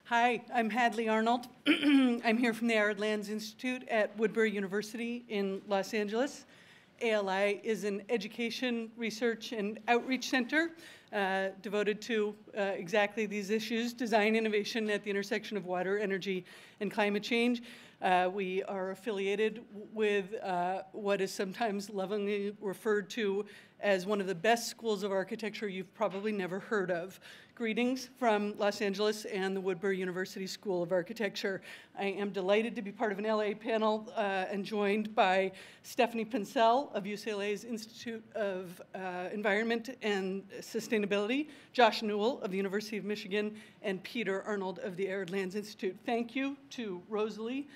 Hi, I'm Hadley Arnold. I'm here from the Arid Lands Institute at Woodbury University in Los Angeles. ALI is an education, research, and outreach center devoted to exactly these issues, design innovation at the intersection of water, energy, and climate change. We are affiliated with what is sometimes lovingly referred to as one of the best schools of architecture you've probably never heard of. Greetings from Los Angeles and the Woodbury University School of Architecture. I am delighted to be part of an LA panel and joined by Stephanie Pincetl of UCLA's Institute of Environment and Sustainability, Josh Newell of the University of Michigan, and Peter Arnold of the Arid Lands Institute. Thank you to Rosalie,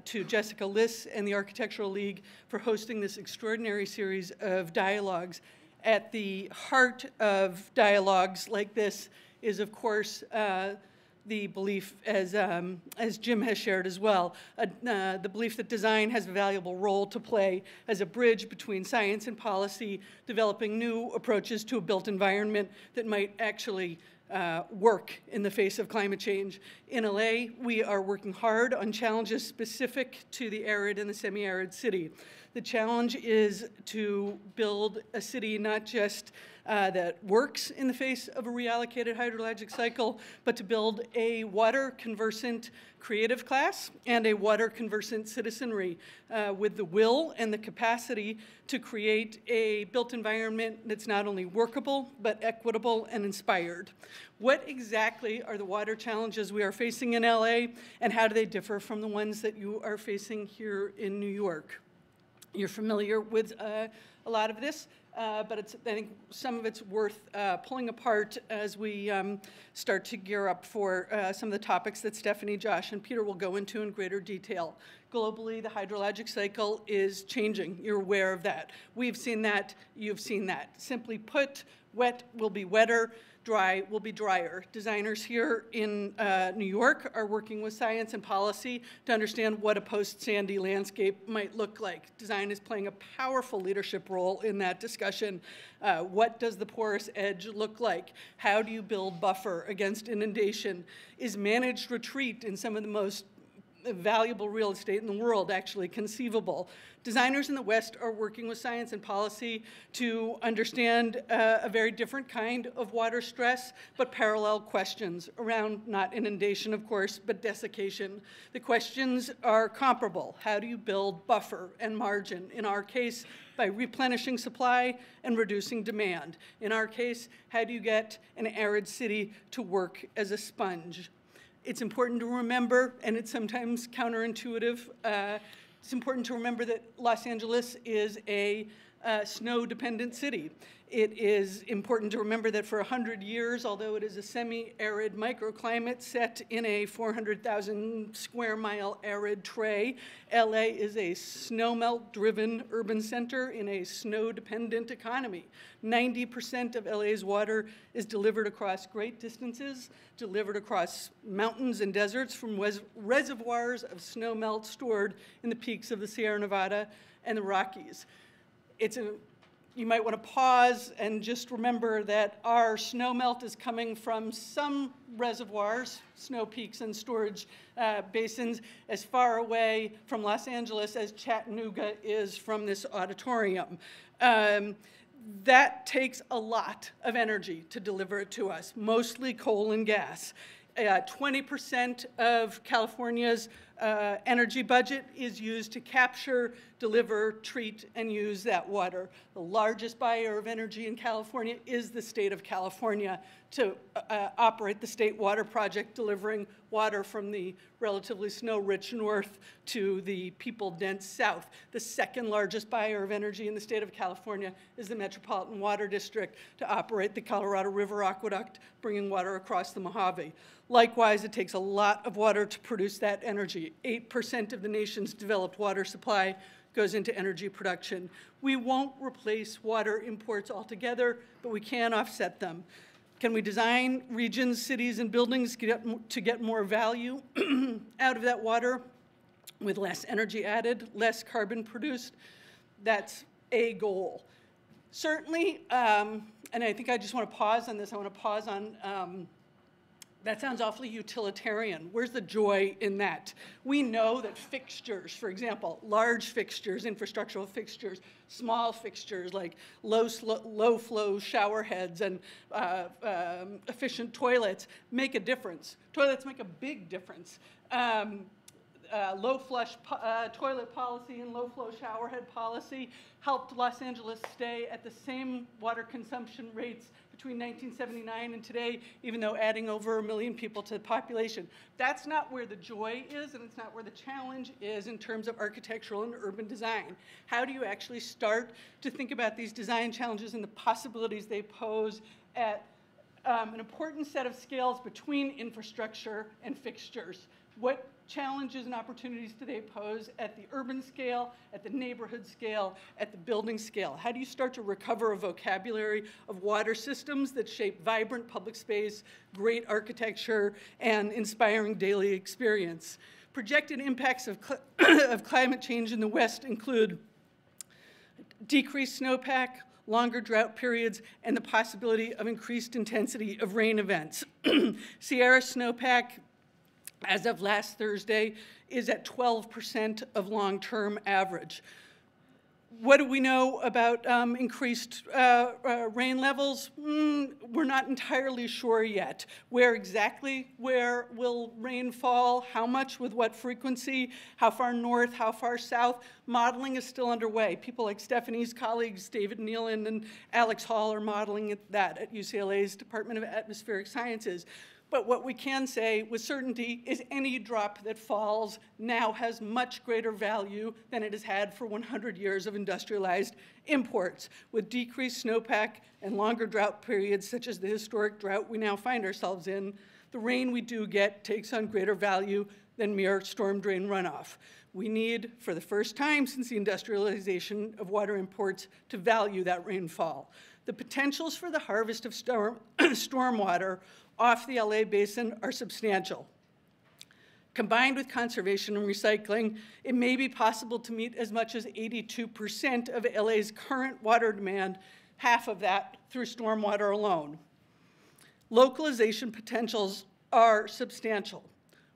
to Jessica Liss and the Architectural League for hosting this extraordinary series of dialogues. At the heart of dialogues like this is, of course, the belief, as Jim has shared as well, the belief that design has a valuable role to play as a bridge between science and policy, developing new approaches to a built environment that might actually work in the face of climate change. In LA, we are working hard on challenges specific to the arid and the semi-arid city. The challenge is to build a city not just that works in the face of a reallocated hydrologic cycle, but to build a water conversant creative class and a water conversant citizenry with the will and the capacity to create a built environment that's not only workable, but equitable and inspired. What exactly are the water challenges we are facing in LA, and how do they differ from the ones that you are facing here in New York? You're familiar with a lot of this, but I think some of it's worth pulling apart as we start to gear up for some of the topics that Stephanie, Josh, and Peter will go into in greater detail. Globally, the hydrologic cycle is changing. You're aware of that. We've seen that. You've seen that. Simply put, wet will be wetter. Dry will be drier. Designers here in New York are working with science and policy to understand what a post-Sandy landscape might look like. Design is playing a powerful leadership role in that discussion. What does the porous edge look like? How do you build buffer against inundation? Is managed retreat in some of the most valuable real estate in the world actually conceivable? Designers in the West are working with science and policy to understand a very different kind of water stress, but parallel questions around not inundation, of course, but desiccation. The questions are comparable. How do you build buffer and margin? In our case, by replenishing supply and reducing demand. In our case, how do you get an arid city to work as a sponge? It's important to remember, and it's sometimes counterintuitive, it's important to remember that Los Angeles is a snow-dependent city. It is important to remember that for 100 years, although it is a semi-arid microclimate set in a 400,000 square mile arid tray, LA is a snowmelt-driven urban center in a snow-dependent economy. 90% of LA's water is delivered across great distances, delivered across mountains and deserts from reservoirs of snowmelt stored in the peaks of the Sierra Nevada and the Rockies. You might want to pause and just remember that our snowmelt is coming from some reservoirs, snow peaks and storage basins, as far away from Los Angeles as Chattanooga is from this auditorium. That takes a lot of energy to deliver it to us, mostly coal and gas. 20% of California's energy budget is used to capture, deliver, treat, and use that water. The largest buyer of energy in California is the state of California to operate the State Water Project, delivering water from the relatively snow-rich north to the people-dense south. The second largest buyer of energy in the state of California is the Metropolitan Water District to operate the Colorado River Aqueduct, bringing water across the Mojave. Likewise, it takes a lot of water to produce that energy. 8% of the nation's developed water supply goes into energy production. We won't replace water imports altogether, but we can offset them. Can we design regions, cities, and buildings to get more value out of that water with less energy added, less carbon produced? That's a goal. Certainly, and I think I just want to pause on this. I want to pause on That sounds awfully utilitarian. Where's the joy in that? We know that fixtures, for example, large fixtures, infrastructural fixtures, small fixtures like low flow shower heads and efficient toilets make a difference. Toilets make a big difference. Low flush toilet policy and low flow shower head policy helped Los Angeles stay at the same water consumption rates between 1979 and today, even though adding over 1 million people to the population. That's not where the joy is, and it's not where the challenge is in terms of architectural and urban design. How do you actually start to think about these design challenges and the possibilities they pose at an important set of scales between infrastructure and fixtures? What challenges and opportunities do they pose at the urban scale, at the neighborhood scale, at the building scale? How do you start to recover a vocabulary of water systems that shape vibrant public space, great architecture, and inspiring daily experience? Projected impacts of climate change in the West include decreased snowpack, longer drought periods, and the possibility of increased intensity of rain events. Sierra snowpack, as of last Thursday, is at 12% of long-term average. What do we know about increased rain levels? We're not entirely sure yet. Where will rain fall? How much? With what frequency? How far north? How far south? Modeling is still underway. People like Stephanie's colleagues, David Nealon and Alex Hall, are modeling that at UCLA's Department of Atmospheric Sciences. But what we can say with certainty is any drop that falls now has much greater value than it has had for 100 years of industrialized imports. With decreased snowpack and longer drought periods, such as the historic drought we now find ourselves in, the rain we do get takes on greater value than mere storm drain runoff. We need, for the first time since the industrialization of water imports, to value that rainfall. The potentials for the harvest of stormwater off the LA basin are substantial. Combined with conservation and recycling, it may be possible to meet as much as 82% of LA's current water demand, half of that through stormwater alone. Localization potentials are substantial.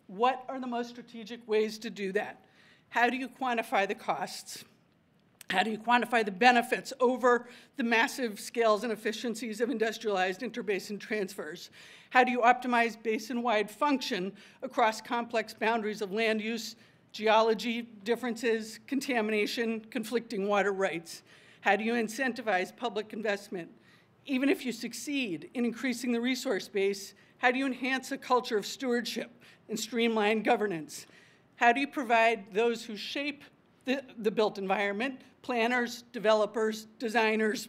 What are the most strategic ways to do that? How do you quantify the costs? How do you quantify the benefits over the massive scales and efficiencies of industrialized interbasin transfers? How do you optimize basin-wide function across complex boundaries of land use, geology differences, contamination, conflicting water rights? How do you incentivize public investment? Even if you succeed in increasing the resource base, how do you enhance a culture of stewardship and streamline governance? How do you provide those who shape the built environment, planners, developers, designers,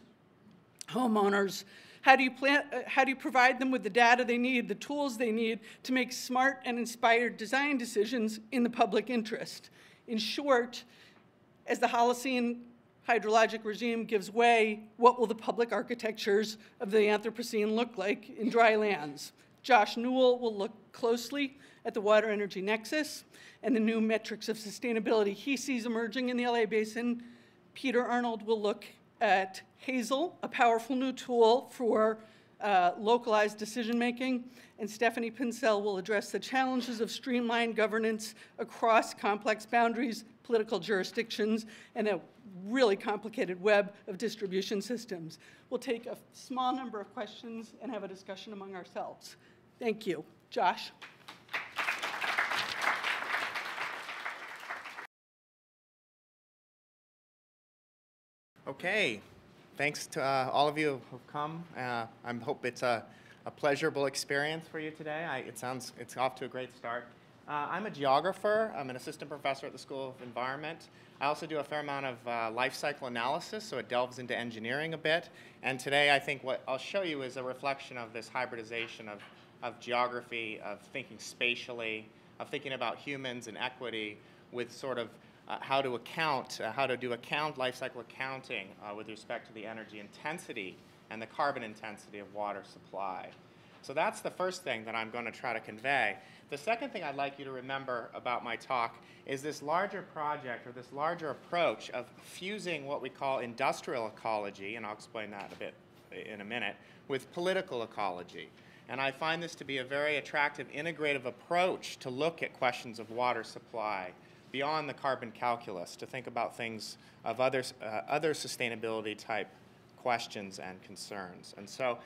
homeowners, how do you provide them with the data they need, the tools they need to make smart and inspired design decisions in the public interest? In short, as the Holocene hydrologic regime gives way, what will the public architectures of the Anthropocene look like in dry lands? Josh Newell will look closely at the water energy nexus and the new metrics of sustainability he sees emerging in the LA basin. Peter Arnold will look at HAZEL, a powerful new tool for localized decision-making, and Stephanie Pincetl will address the challenges of streamlined governance across complex boundaries, political jurisdictions, and a really complicated web of distribution systems. We'll take a small number of questions and have a discussion among ourselves. Thank you. Josh. Okay, thanks to all of you who've come. I hope it's a pleasurable experience for you today. It's off to a great start. I'm a geographer. I'm an assistant professor at the School of Environment. I also do a fair amount of life cycle analysis, so it delves into engineering a bit. And today I think what I'll show you is a reflection of this hybridization of geography, of thinking spatially, of thinking about humans and equity with sort of how to do life cycle accounting with respect to the energy intensity and the carbon intensity of water supply. So that's the first thing that I'm going to try to convey. The second thing I'd like you to remember about my talk is this larger project, or this larger approach of fusing what we call industrial ecology, and I'll explain that a bit in a minute, with political ecology. And I find this to be a very attractive, integrative approach to look at questions of water supply beyond the carbon calculus, to think about things of other sustainability type questions and concerns. And so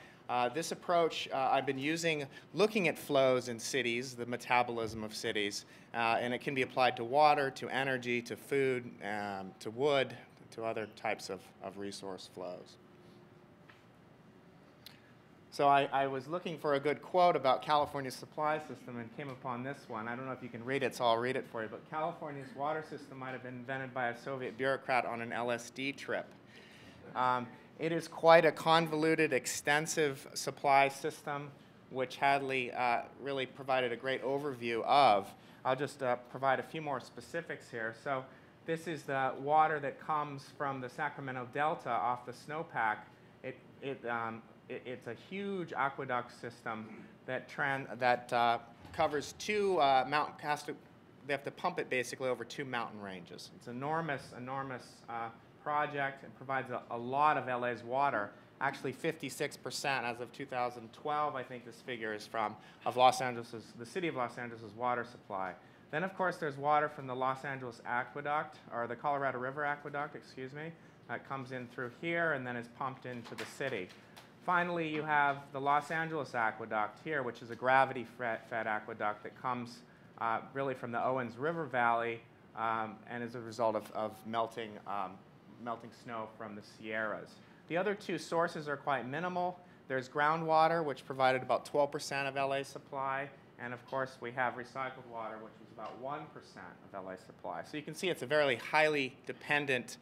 this approach I've been using, looking at flows in cities, the metabolism of cities, and it can be applied to water, to energy, to food, to wood, to other types of resource flows. So I was looking for a good quote about California's supply system and came upon this one. I don't know if you can read it, so I'll read it for you. But California's water system might have been invented by a Soviet bureaucrat on an LSD trip. It is quite a convoluted, extensive supply system, which Hadley really provided a great overview of. I'll just provide a few more specifics here. So this is the water that comes from the Sacramento Delta off the snowpack. It's a huge aqueduct system that covers two they have to pump it basically over two mountain ranges. It's an enormous project. It provides a lot of LA's water. Actually, 56% as of 2012, I think this figure is from, of the city of Los Angeles' water supply. Then, of course, there's water from the Los Angeles Aqueduct, or the Colorado River Aqueduct, excuse me. That comes in through here and then is pumped into the city. Finally, you have the Los Angeles Aqueduct here, which is a gravity-fed aqueduct that comes really from the Owens River Valley and is a result of melting snow from the Sierras. The other two sources are quite minimal. There's groundwater, which provided about 12% of LA's supply. And of course, we have recycled water, which is about 1% of LA's supply. So you can see it's a very highly dependent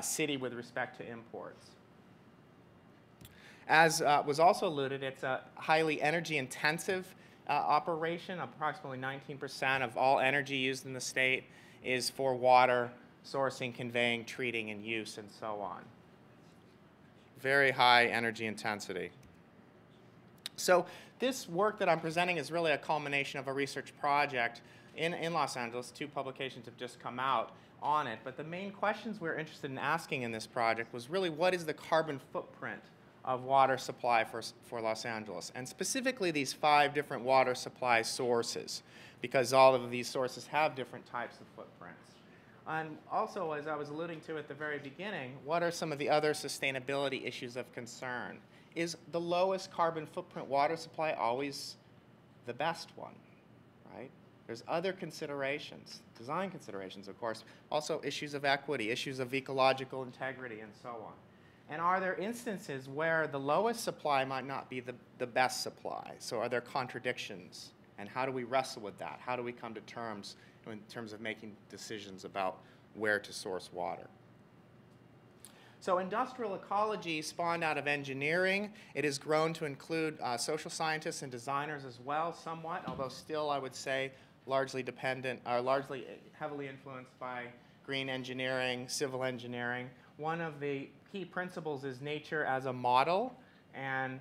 city with respect to imports. As was also alluded, it's a highly energy-intensive operation. Approximately 19% of all energy used in the state is for water sourcing, conveying, treating, and use, and so on. Very high energy intensity. So this work that I'm presenting is really a culmination of a research project in Los Angeles. 2 publications have just come out on it. But the main questions we're interested in asking in this project was really, what is the carbon footprint of water supply for Los Angeles, and specifically these 5 different water supply sources, because all of these sources have different types of footprints. And also, as I was alluding to at the very beginning, what are some of the other sustainability issues of concern? Is the lowest carbon footprint water supply always the best one, right? There's other considerations, design considerations, of course, also issues of equity, issues of ecological integrity, and so on. And are there instances where the lowest supply might not be the best supply? So are there contradictions? And how do we wrestle with that? How do we come to terms in terms of making decisions about where to source water? So industrial ecology spawned out of engineering. It has grown to include social scientists and designers as well, somewhat, although still, I would say, largely heavily influenced by green engineering, civil engineering. One of the key principles is nature as a model, and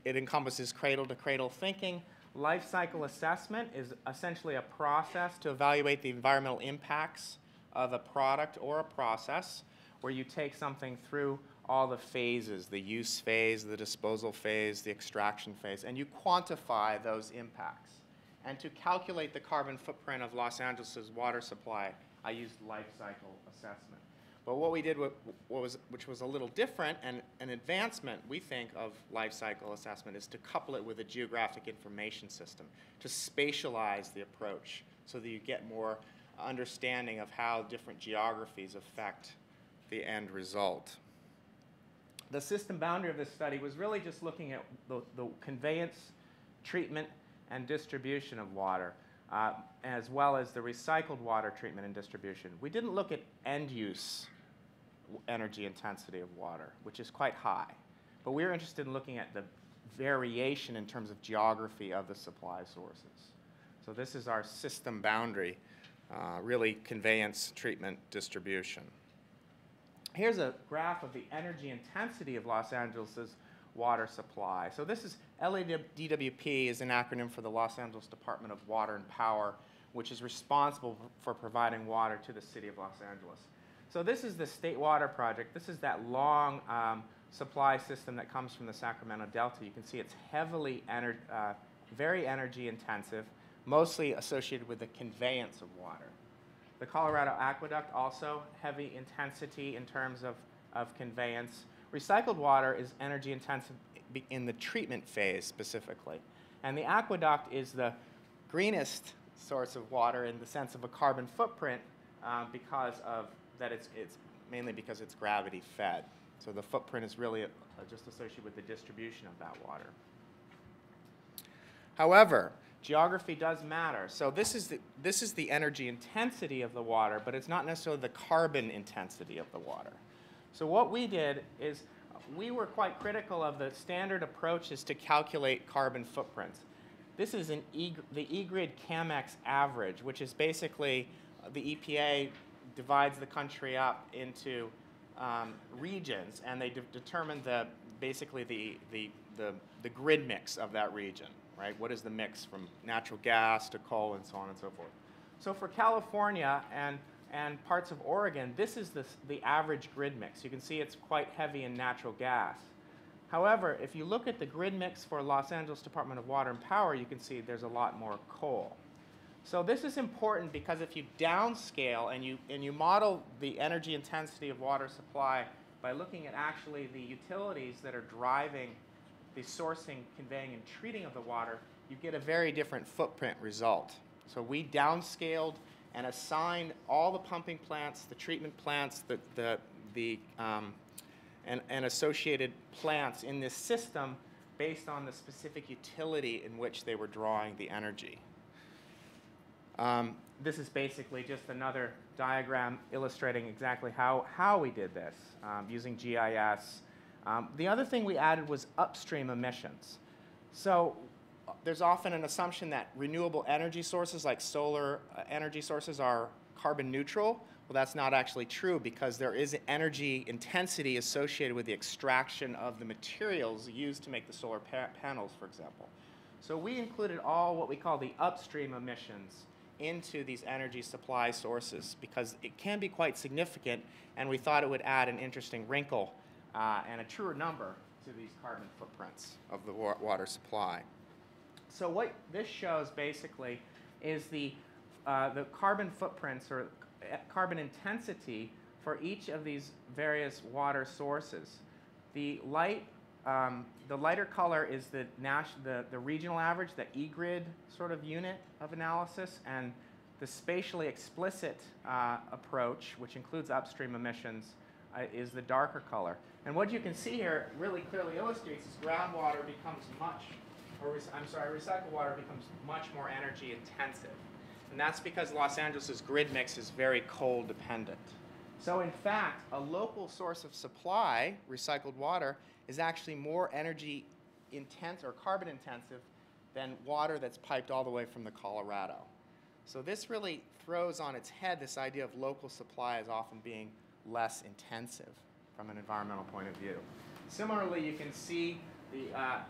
it encompasses cradle-to-cradle thinking. Life cycle assessment is essentially a process to evaluate the environmental impacts of a product or a process, where you take something through all the phases, the use phase, the disposal phase, the extraction phase, and you quantify those impacts. And to calculate the carbon footprint of Los Angeles' water supply, I used life cycle assessment. But what we did, which was a little different, and an advancement, we think, of life cycle assessment, is to couple it with a geographic information system, to spatialize the approach so that you get more understanding of how different geographies affect the end result. The system boundary of this study was really just looking at the conveyance, treatment, and distribution of water, as well as the recycled water treatment and distribution. We didn't look at end use energy intensity of water, which is quite high. But we're interested in looking at the variation in terms of geography of the supply sources. So this is our system boundary, really conveyance, treatment, distribution. Here's a graph of the energy intensity of Los Angeles' water supply. So this is LADWP is an acronym for the Los Angeles Department of Water and Power, which is responsible for providing water to the city of Los Angeles. So this is the State Water Project. This is that long supply system that comes from the Sacramento Delta. You can see it's heavily, very energy intensive, mostly associated with the conveyance of water. The Colorado Aqueduct, also heavy intensity in terms of conveyance. Recycled water is energy intensive in the treatment phase specifically. And the aqueduct is the greenest source of water in the sense of a carbon footprint because of that it's mainly because it's gravity fed. So the footprint is really just associated with the distribution of that water. However, geography does matter. So this is the energy intensity of the water, but it's not necessarily the carbon intensity of the water. So what we did is we were quite critical of the standard approaches to calculate carbon footprints. This is the eGrid CAMEX average, which is basically the EPA divides the country up into regions, and they determine basically the grid mix of that region, right? What is the mix from natural gas to coal and so on and so forth. So for California and parts of Oregon, this is the average grid mix. You can see it's quite heavy in natural gas. However, if you look at the grid mix for Los Angeles Department of Water and Power, you can see there's a lot more coal. So this is important because if you downscale and you model the energy intensity of water supply by looking at actually the utilities that are driving the sourcing, conveying, and treating of the water, you get a very different footprint result. So we downscaled and assigned all the pumping plants, the treatment plants, and associated plants in this system based on the specific utility in which they were drawing the energy. This is basically just another diagram illustrating exactly how we did this using GIS. The other thing we added was upstream emissions. So there's often an assumption that renewable energy sources like solar energy sources are carbon neutral. Well, that's not actually true because there is energy intensity associated with the extraction of the materials used to make the solar panels, for example. So we included all what we call the upstream emissions into these energy supply sources because it can be quite significant, and we thought it would add an interesting wrinkle and a truer number to these carbon footprints of the water supply. So what this shows basically is the carbon footprints or carbon intensity for each of these various water sources. The lighter color is the regional average, the eGrid sort of unit of analysis, and the spatially explicit approach, which includes upstream emissions, is the darker color. And what you can see here really clearly illustrates is groundwater becomes recycled water becomes much more energy intensive. And that's because Los Angeles' grid mix is very coal dependent. So in fact, a local source of supply, recycled water, is actually more energy intense or carbon intensive than water that's piped all the way from the Colorado. So this really throws on its head this idea of local supply as often being less intensive from an environmental point of view. Similarly, you can see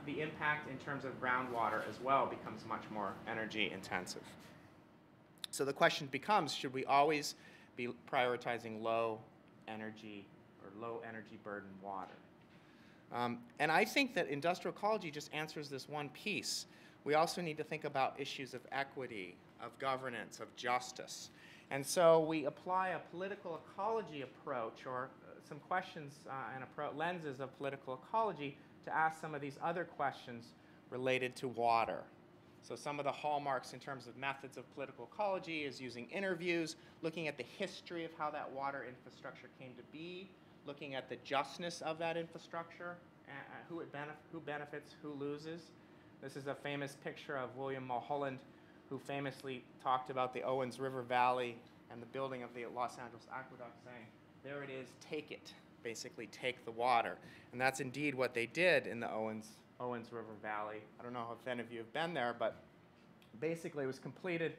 the impact in terms of groundwater as well becomes much more energy intensive. So the question becomes, should we always be prioritizing low energy or low energy burden water? And I think that industrial ecology just answers this one piece. We also need to think about issues of equity, of governance, of justice. And so we apply a political ecology approach or some questions and lenses of political ecology to ask some of these other questions related to water. So some of the hallmarks in terms of methods of political ecology is using interviews, looking at the history of how that water infrastructure came to be, looking at the justness of that infrastructure, who benefits, who loses. This is a famous picture of William Mulholland, who famously talked about the Owens River Valley and the building of the Los Angeles Aqueduct, saying, there it is, take it, basically take the water. And that's indeed what they did in the Owens River Valley. I don't know if any of you have been there, but basically it was completed.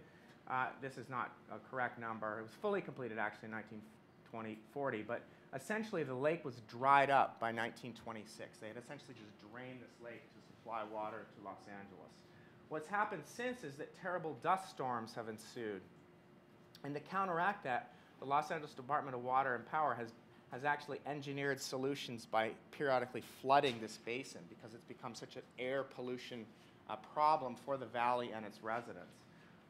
This is not a correct number. It was fully completed actually in 1940, but essentially the lake was dried up by 1926. They had essentially just drained this lake to supply water to Los Angeles. What's happened since is that terrible dust storms have ensued. And to counteract that, the Los Angeles Department of Water and Power has has actually engineered solutions by periodically flooding this basin because it's become such an air pollution problem for the valley and its residents.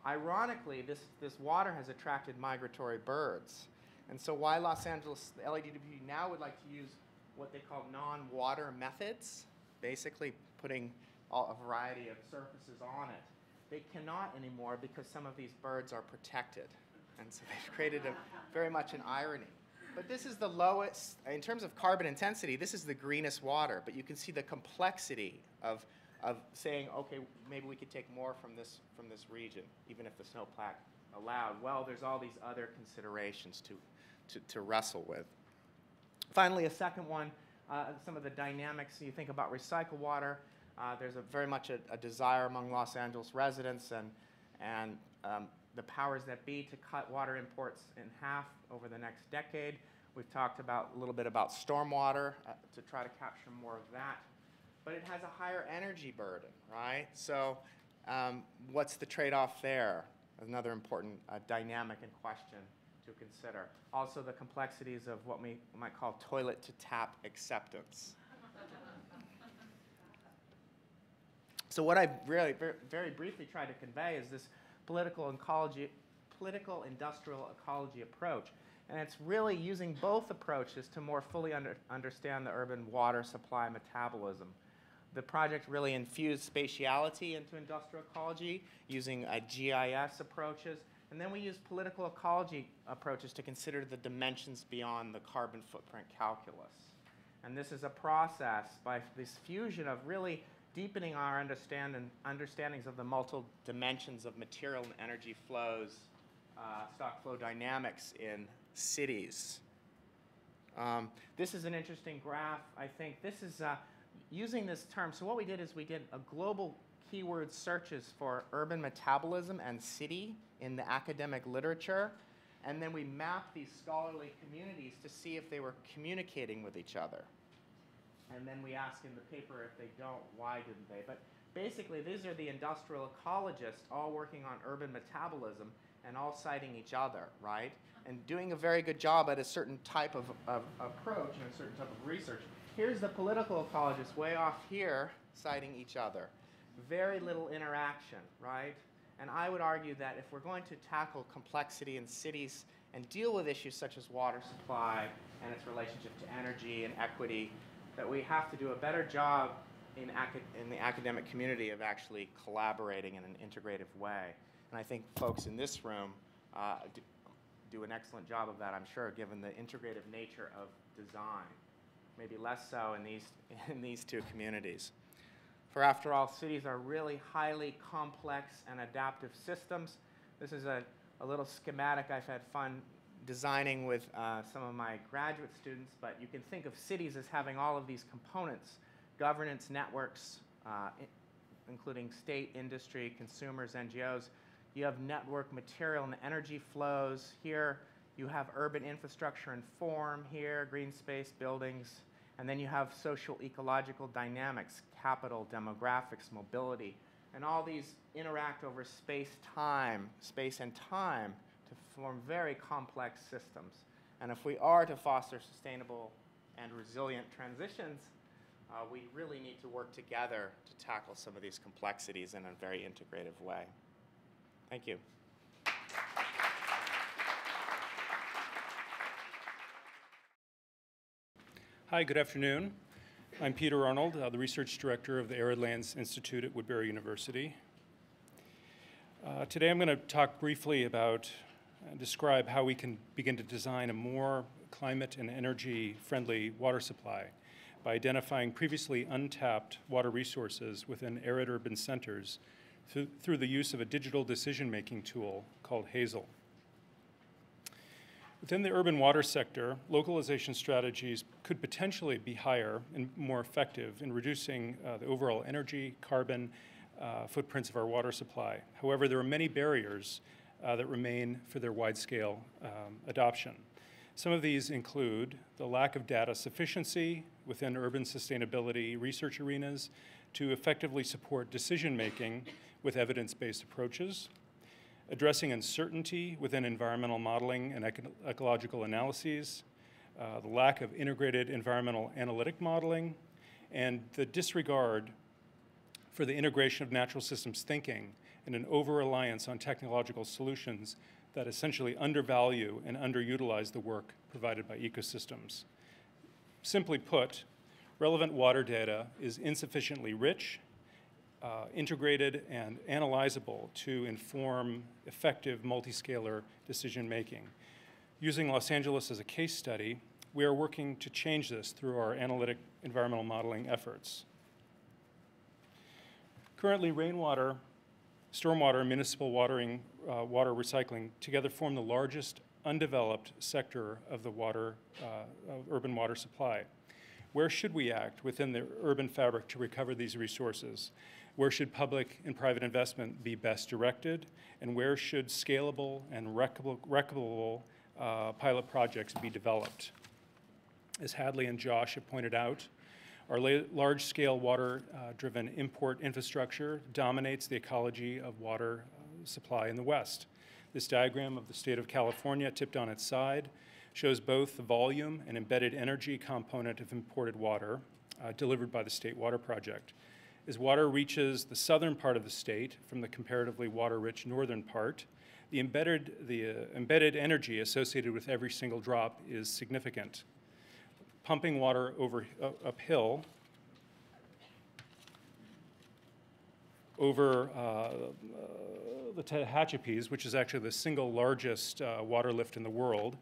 Ironically, this water has attracted migratory birds. And so why Los Angeles, the LADWP now would like to use what they call non-water methods, basically putting a variety of surfaces on it. They cannot anymore because some of these birds are protected. And so they've created very much an irony. But this is the lowest, in terms of carbon intensity, this is the greenest water. But you can see the complexity of saying, okay, maybe we could take more from this region, even if the snowpack allowed. Well, there's all these other considerations to wrestle with. Finally, a second one, some of the dynamics. You think about recycled water. There's very much a desire among Los Angeles residents and the powers that be to cut water imports in half over the next decade. We've talked a little bit about stormwater to try to capture more of that. But it has a higher energy burden, right? So what's the trade-off there? Another important dynamic and question to consider. Also the complexities of what we might call toilet-to-tap acceptance. So what I really very briefly tried to convey is this political industrial ecology approach. And it's really using both approaches to more fully understand the urban water supply metabolism. The project really infused spatiality into industrial ecology using GIS approaches. And then we use political ecology approaches to consider the dimensions beyond the carbon footprint calculus. And this is a process by this fusion of really deepening our understandings of the multiple dimensions of material and energy flows, stock flow dynamics in cities. This is an interesting graph. I think this is using this term. So what we did is we did a global keyword searches for urban metabolism and city in the academic literature. And then we mapped these scholarly communities to see if they were communicating with each other. And then we ask in the paper if they don't, why didn't they? But basically, these are the industrial ecologists all working on urban metabolism and all citing each other, right? And doing a very good job at a certain type of approach and a certain type of research. Here's the political ecologists way off here citing each other. Very little interaction, right? And I would argue that if we're going to tackle complexity in cities and deal with issues such as water supply and its relationship to energy and equity, that we have to do a better job in the academic community of actually collaborating in an integrative way. And I think folks in this room do an excellent job of that, I'm sure, given the integrative nature of design. Maybe less so in these two communities. For after all, cities are really highly complex and adaptive systems. This is a little schematic I've had fun designing with some of my graduate students, but you can think of cities as having all of these components, governance networks, including state, industry, consumers, NGOs. You have network material and energy flows. Here you have urban infrastructure and form here, green space, buildings. And then you have social ecological dynamics, capital, demographics, mobility. And all these interact over space and time, to form very complex systems. And if we are to foster sustainable and resilient transitions, we really need to work together to tackle some of these complexities in a very integrative way. Thank you. Hi, good afternoon. I'm Peter Arnold, the Research Director of the Arid Lands Institute at Woodbury University. Today I'm going to talk briefly about describe how we can begin to design a more climate and energy-friendly water supply by identifying previously untapped water resources within arid urban centers through the use of a digital decision-making tool called HAZEL. Within the urban water sector, localization strategies could potentially be higher and more effective in reducing the overall energy, carbon footprints of our water supply. However, there are many barriers that remain for their wide-scale adoption. Some of these include the lack of data sufficiency within urban sustainability research arenas to effectively support decision-making with evidence-based approaches, addressing uncertainty within environmental modeling and ecological analyses, the lack of integrated environmental analytic modeling, and the disregard for the integration of natural systems thinking and an over-reliance on technological solutions that essentially undervalue and underutilize the work provided by ecosystems. Simply put, relevant water data is insufficiently rich, integrated, and analyzable to inform effective multiscalar decision-making. Using Los Angeles as a case study, we are working to change this through our analytic environmental modeling efforts. Currently, rainwater, stormwater, and municipal water recycling together form the largest undeveloped sector of the urban water supply. Where should we act within the urban fabric to recover these resources? Where should public and private investment be best directed? And where should scalable and replicable pilot projects be developed? As Hadley and Josh have pointed out, our large-scale water-driven import infrastructure dominates the ecology of water supply in the West. This diagram of the state of California, tipped on its side, shows both the volume and embedded energy component of imported water delivered by the State Water Project. As water reaches the southern part of the state from the comparatively water-rich northern part, the embedded energy associated with every single drop is significant. Pumping water uphill over the Tehachapi's, which is actually the single largest water lift in the world,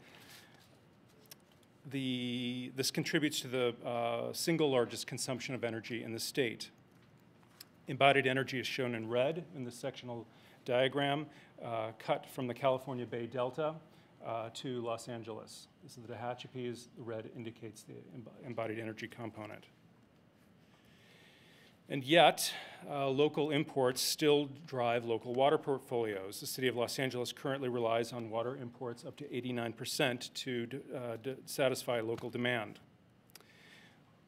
this contributes to the single largest consumption of energy in the state. Embodied energy is shown in red in this sectional diagram, cut from the California Bay Delta to Los Angeles. This is the Tehachapi's. The red indicates the embodied energy component. And yet, local imports still drive local water portfolios. The city of Los Angeles currently relies on water imports up to 89% to satisfy local demand.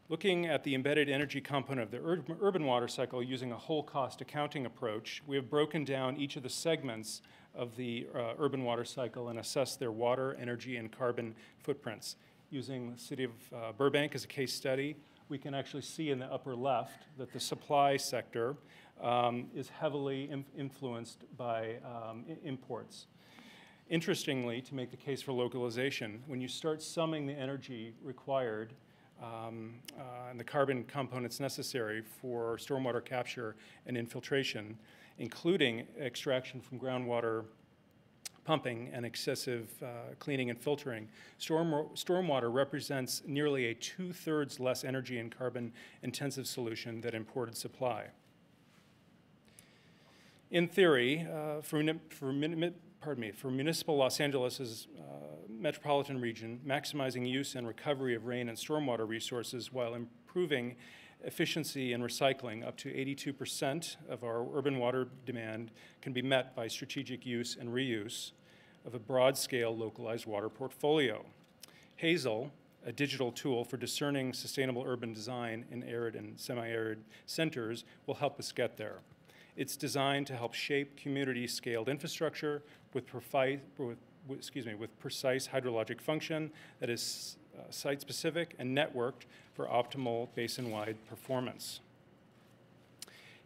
Looking at the embedded energy component of the urban water cycle using a whole cost accounting approach, we have broken down each of the segments of the urban water cycle and assessed their water, energy, and carbon footprints. Using the city of Burbank as a case study, we can actually see in the upper left that the supply sector is heavily influenced by imports. Interestingly, to make the case for localization, when you start summing the energy required and the carbon components necessary for stormwater capture and infiltration, including extraction from groundwater pumping and excessive cleaning and filtering, stormwater represents nearly a 2/3 less energy and carbon intensive solution than imported supply. In theory, for municipal Los Angeles' metropolitan region, maximizing use and recovery of rain and stormwater resources while improving efficiency and recycling up to 82% of our urban water demand can be met by strategic use and reuse of a broad-scale localized water portfolio. HAZEL, a digital tool for discerning sustainable urban design in arid and semi-arid centers, will help us get there. It's designed to help shape community-scaled infrastructure with precise hydrologic function that is site-specific and networked for optimal basin-wide performance.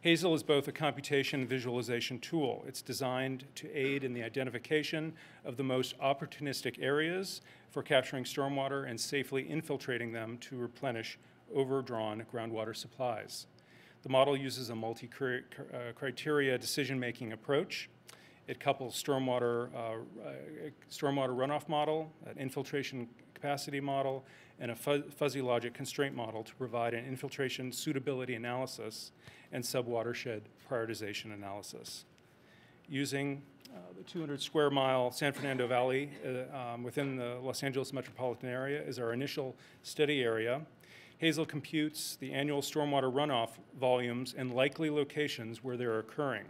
HAZEL is both a computation and visualization tool. It's designed to aid in the identification of the most opportunistic areas for capturing stormwater and safely infiltrating them to replenish overdrawn groundwater supplies. The model uses a multi-criteria decision-making approach. It couples stormwater runoff model, an infiltration capacity model, and a fuzzy logic constraint model to provide an infiltration suitability analysis and subwatershed prioritization analysis. Using the 200 square mile San Fernando Valley within the Los Angeles metropolitan area is our initial study area. HAZEL computes the annual stormwater runoff volumes and likely locations where they're occurring.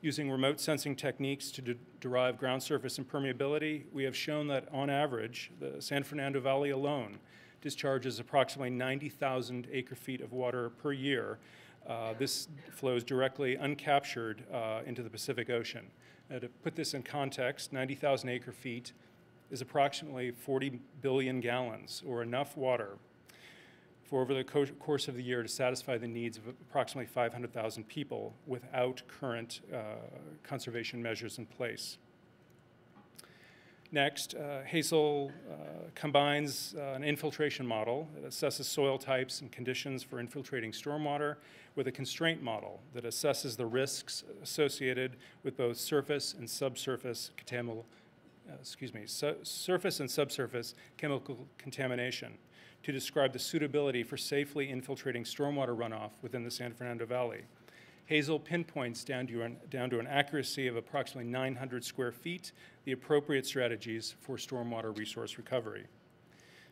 Using remote sensing techniques to derive ground surface impermeability, we have shown that on average, the San Fernando Valley alone discharges approximately 90,000 acre-feet of water per year. This flows directly uncaptured into the Pacific Ocean. To put this in context, 90,000 acre-feet is approximately 40 billion gallons, or enough water for over the course of the year to satisfy the needs of approximately 500,000 people without current conservation measures in place. Next, HAZEL combines an infiltration model that assesses soil types and conditions for infiltrating stormwater with a constraint model that assesses the risks associated with both surface and subsurface surface and subsurface chemical contamination to describe the suitability for safely infiltrating stormwater runoff within the San Fernando Valley. HAZEL pinpoints down to an accuracy of approximately 900 square feet the appropriate strategies for stormwater resource recovery.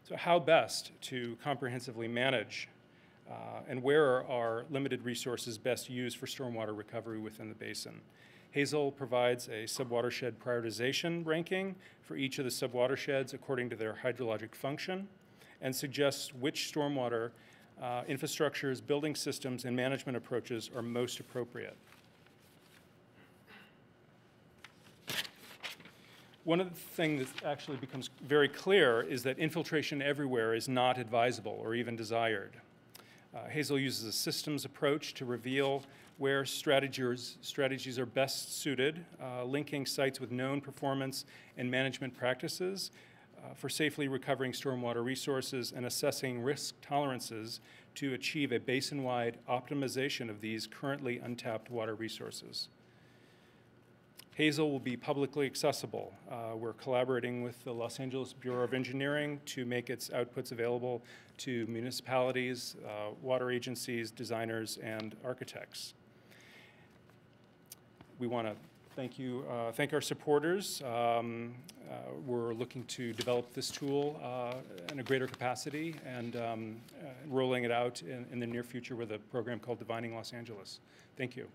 So how best to comprehensively manage and where are limited resources best used for stormwater recovery within the basin? HAZEL provides a subwatershed prioritization ranking for each of the subwatersheds according to their hydrologic function and suggests which stormwater infrastructures, building systems, and management approaches are most appropriate. One of the things that actually becomes very clear is that infiltration everywhere is not advisable or even desired. HAZEL uses a systems approach to reveal where strategies are best suited, linking sites with known performance and management practices for safely recovering stormwater resources and assessing risk tolerances to achieve a basin-wide optimization of these currently untapped water resources. HAZEL will be publicly accessible. We're collaborating with the Los Angeles Bureau of Engineering to make its outputs available to municipalities, water agencies, designers, and architects. We want to thank our supporters. We're looking to develop this tool in a greater capacity and rolling it out in the near future with a program called Divining Los Angeles. Thank you.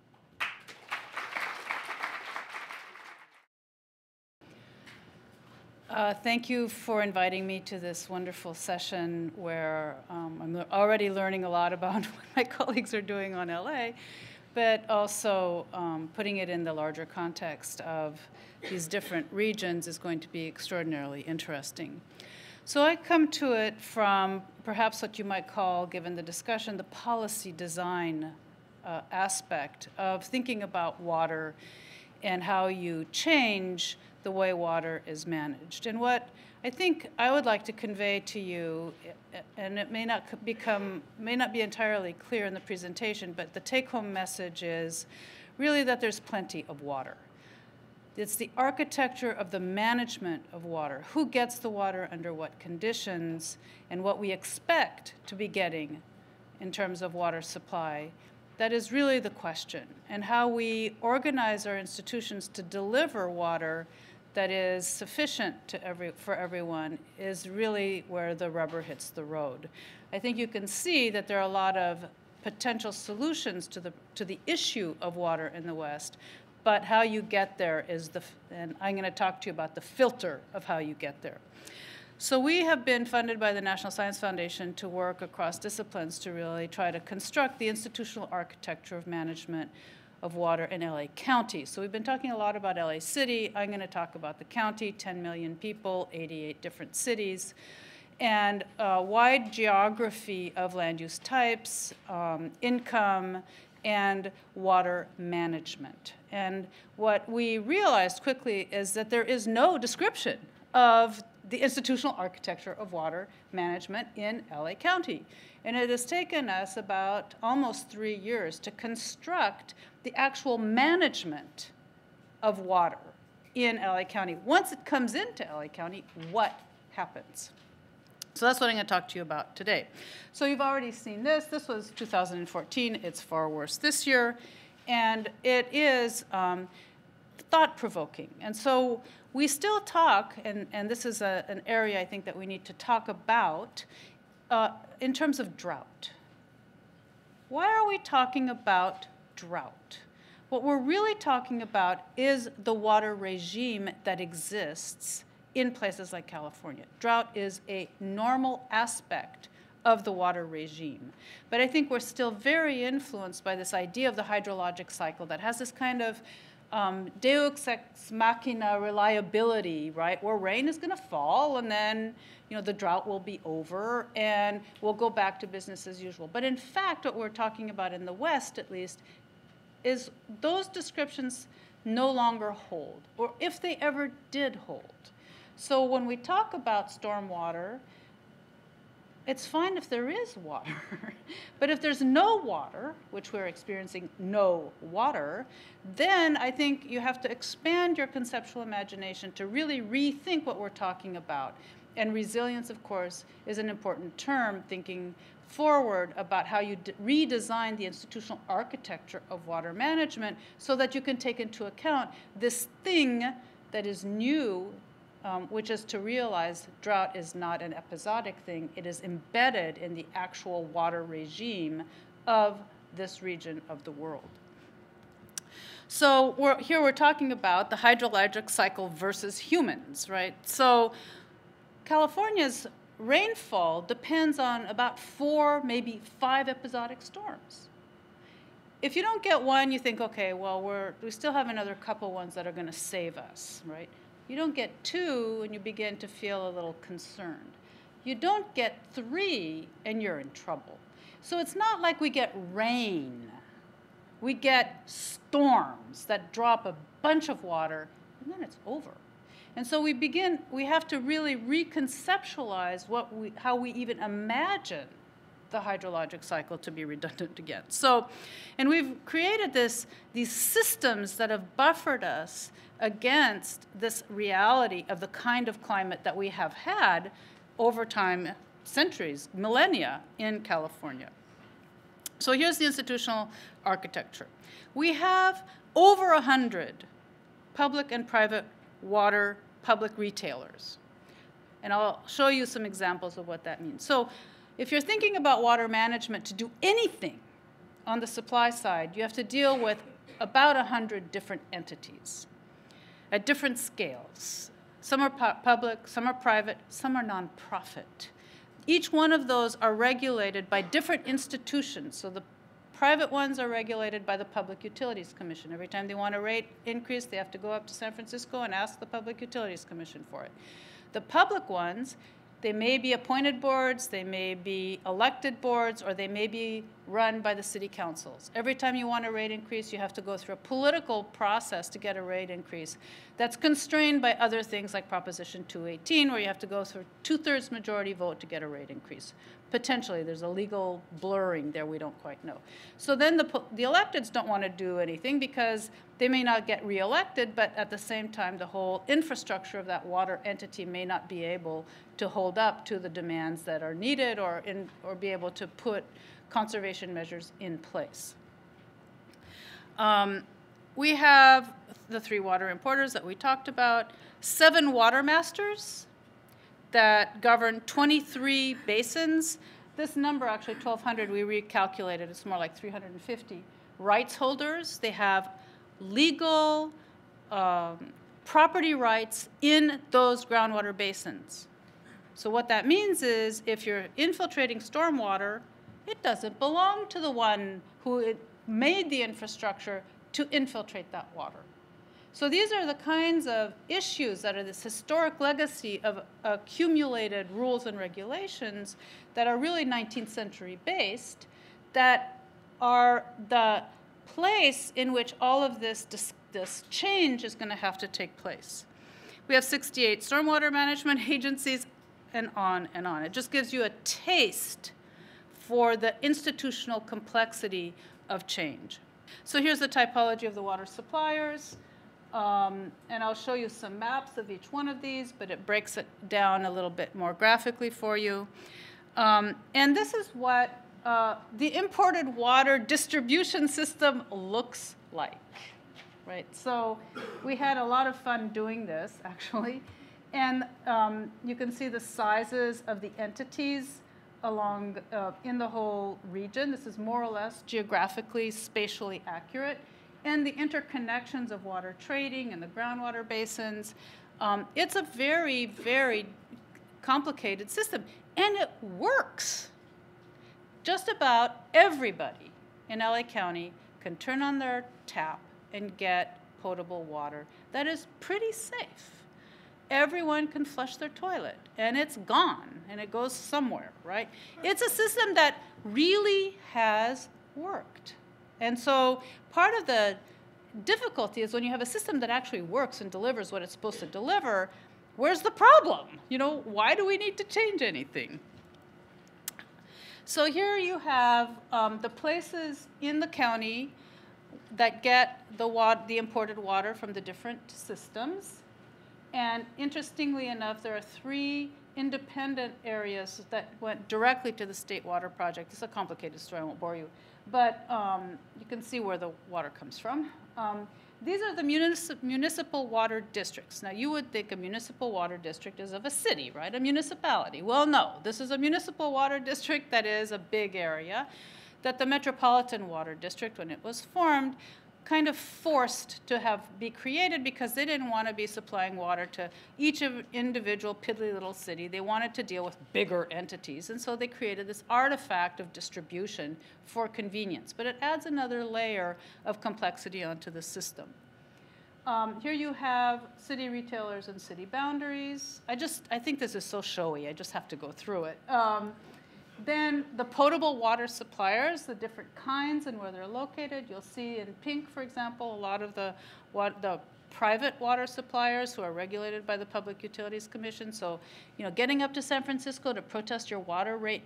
Thank you for inviting me to this wonderful session where I'm already learning a lot about what my colleagues are doing on LA, but also putting it in the larger context of these different regions is going to be extraordinarily interesting. So I come to it from perhaps what you might call, given the discussion, the policy design aspect of thinking about water and how you change the way water is managed. And what I think I would like to convey to you, and it may not be entirely clear in the presentation, but the take-home message is really that there's plenty of water. It's the architecture of the management of water. Who gets the water under what conditions, and what we expect to be getting in terms of water supply. That is really the question. And how we organize our institutions to deliver water that is sufficient for everyone is really where the rubber hits the road. I think you can see that there are a lot of potential solutions to the issue of water in the West, but how you get there is and I'm going to talk to you about the filter of how you get there. So we have been funded by the National Science Foundation to work across disciplines to really try to construct the institutional architecture of management of water in LA County. So we've been talking a lot about LA City. I'm going to talk about the county, 10 million people, 88 different cities, and a wide geography of land use types, income, and water management. And what we realized quickly is that there is no description of the institutional architecture of water management in LA County. And it has taken us about almost 3 years to construct the actual management of water in LA County. Once it comes into LA County, what happens? So that's what I'm going to talk to you about today. So you've already seen this. This was 2014. It's far worse this year. And it is thought-provoking. And so we still talk, and this is an area I think that we need to talk about in terms of drought. Why are we talking about drought? What we're really talking about is the water regime that exists in places like California. Drought is a normal aspect of the water regime. But I think we're still very influenced by this idea of the hydrologic cycle that has this kind of Deus ex machina reliability, right? Where rain is going to fall, and then the drought will be over, and we'll go back to business as usual. But in fact, what we're talking about in the West, at least, is those descriptions no longer hold, or if they ever did hold. So when we talk about stormwater, it's fine if there is water. But if there's no water, which we're experiencing no water, then I think you have to expand your conceptual imagination to really rethink what we're talking about. And resilience, of course, is an important term, thinking forward about how you redesign the institutional architecture of water management so that you can take into account this thing that is new, which is to realize drought is not an episodic thing. It is embedded in the actual water regime of this region of the world. So here we're talking about the hydrologic cycle versus humans, right? So California's rainfall depends on about 4, maybe 5 episodic storms. If you don't get one, you think, okay, well, we still have another couple ones that are going to save us, right? You don't get 2, and you begin to feel a little concerned. You don't get 3, and you're in trouble. So it's not like we get rain. We get storms that drop a bunch of water, and then it's over. And so we have to really reconceptualize how we even imagine the hydrologic cycle to be redundant again. So, and we've created these systems that have buffered us against this reality of the kind of climate that we have had over time, centuries, millennia in California. So here's the institutional architecture. We have over 100 public and private water public retailers. And I'll show you some examples of what that means. So if you're thinking about water management to do anything on the supply side, you have to deal with about 100 different entities at different scales. Some are public, some are private, some are nonprofit. Each one of those are regulated by different institutions. So the private ones are regulated by the Public Utilities Commission. Every time they want a rate increase, they have to go up to San Francisco and ask the Public Utilities Commission for it. The public ones, they may be appointed boards, they may be elected boards, or they may be run by the city councils. Every time you want a rate increase, you have to go through a political process to get a rate increase that's constrained by other things like Proposition 218, where you have to go through 2/3 majority vote to get a rate increase. Potentially, there's a legal blurring there we don't quite know. So then the electeds don't want to do anything because they may not get reelected, but at the same time, the whole infrastructure of that water entity may not be able to hold up to the demands that are needed or be able to put conservation measures in place. We have the 3 water importers that we talked about, 7 water masters that govern 23 basins. This number, actually 1,200, we recalculated. It's more like 350 rights holders. They have legal property rights in those groundwater basins. So what that means is if you're infiltrating stormwater, it doesn't belong to the one who made the infrastructure to infiltrate that water. So these are the kinds of issues that are this historic legacy of accumulated rules and regulations that are really 19th century based, that are the place in which all of this change is going to have to take place. We have 68 stormwater management agencies, and on and on. It just gives you a taste for the institutional complexity of change. So here's the typology of the water suppliers. And I'll show you some maps of each one of these, but it breaks it down a little bit more graphically for you. And this is what the imported water distribution system looks like, right? So we had a lot of fun doing this, actually. And you can see the sizes of the entities along in the whole region. This is more or less geographically, spatially accurate. And the interconnections of water trading and the groundwater basins. It's a very, very complicated system. And it works. Just about everybody in LA County can turn on their tap and get potable water that is pretty safe. Everyone can flush their toilet, and it's gone, and it goes somewhere, right? It's a system that really has worked. And so part of the difficulty is when you have a system that actually works and delivers what it's supposed to deliver, where's the problem? You know, why do we need to change anything? So here you have the places in the county that get the imported water from the different systems. And interestingly enough, there are 3 independent areas that went directly to the State Water Project. It's a complicated story, I won't bore you. But you can see where the water comes from. These are the municipal water districts. Now, you would think a municipal water district is of a city, right? A municipality. Well, no. This is a municipal water district that is a big area that the Metropolitan Water District, when it was formed, kind of forced to be created because they didn't want to be supplying water to each individual piddly little city. They wanted to deal with bigger entities, and so they created this artifact of distribution for convenience. But it adds another layer of complexity onto the system. Here you have city retailers and city boundaries. I think this is so showy, I just have to go through it. Then the potable water suppliers, the different kinds and where they're located. You'll see in pink, for example, a lot of the private water suppliers who are regulated by the Public Utilities Commission. So, you know, getting up to San Francisco to protest your water rate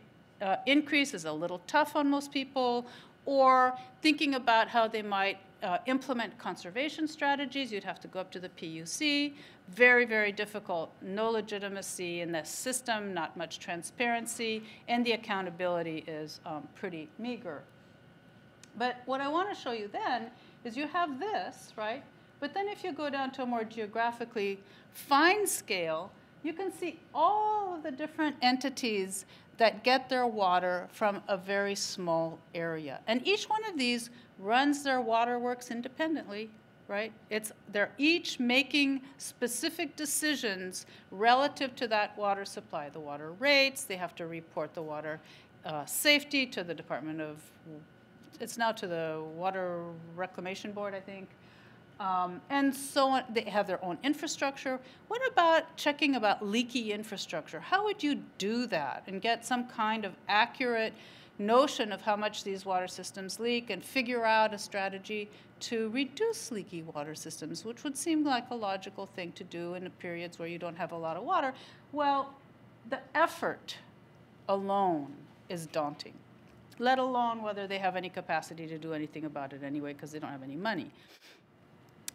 increase is a little tough on most people, or thinking about how they might implement conservation strategies. You'd have to go up to the PUC. Very, very difficult. No legitimacy in the system, not much transparency, and the accountability is pretty meager. But what I want to show you then is you have this, right? But then if you go down to a more geographically fine scale, you can see all of the different entities that get their water from a very small area. And each one of these runs their waterworks independently, right? They're each making specific decisions relative to that water supply. The water rates, they have to report the water safety to the Department of, it's now to the Water Reclamation Board, I think. And so on. They have their own infrastructure. What about checking about leaky infrastructure? How would you do that and get some kind of accurate notion of how much these water systems leak and figure out a strategy to reduce leaky water systems, which would seem like a logical thing to do in the periods where you don't have a lot of water? Well, the effort alone is daunting, let alone whether they have any capacity to do anything about it anyway, because they don't have any money.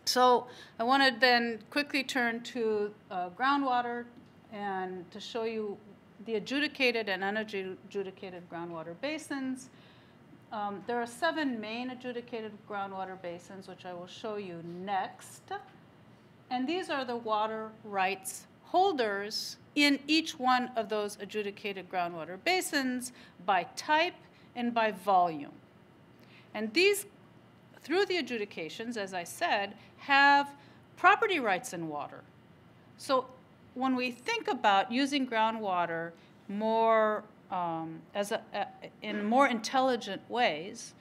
So I want to then quickly turn to groundwater and to show you the adjudicated and unadjudicated groundwater basins. There are 7 main adjudicated groundwater basins, which I will show you next. And these are the water rights holders in each one of those adjudicated groundwater basins by type and by volume. And these, through the adjudications, as I said, have property rights in water. So when we think about using groundwater more in more intelligent ways,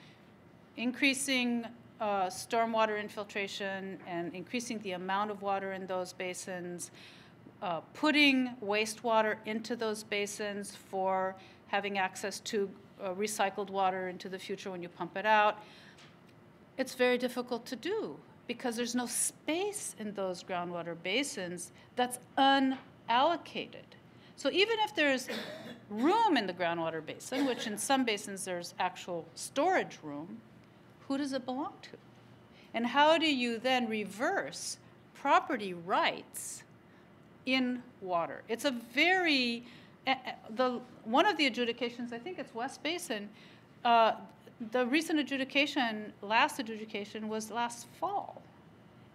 increasing stormwater infiltration and increasing the amount of water in those basins, putting wastewater into those basins for having access to recycled water into the future when you pump it out, it's very difficult to do because there's no space in those groundwater basins that's unallocated. So even if there's room in the groundwater basin, which in some basins there's actual storage room, who does it belong to? And how do you then reverse property rights in water? It's a very, one of the adjudications, I think it's West Basin, the recent adjudication, last adjudication was last fall.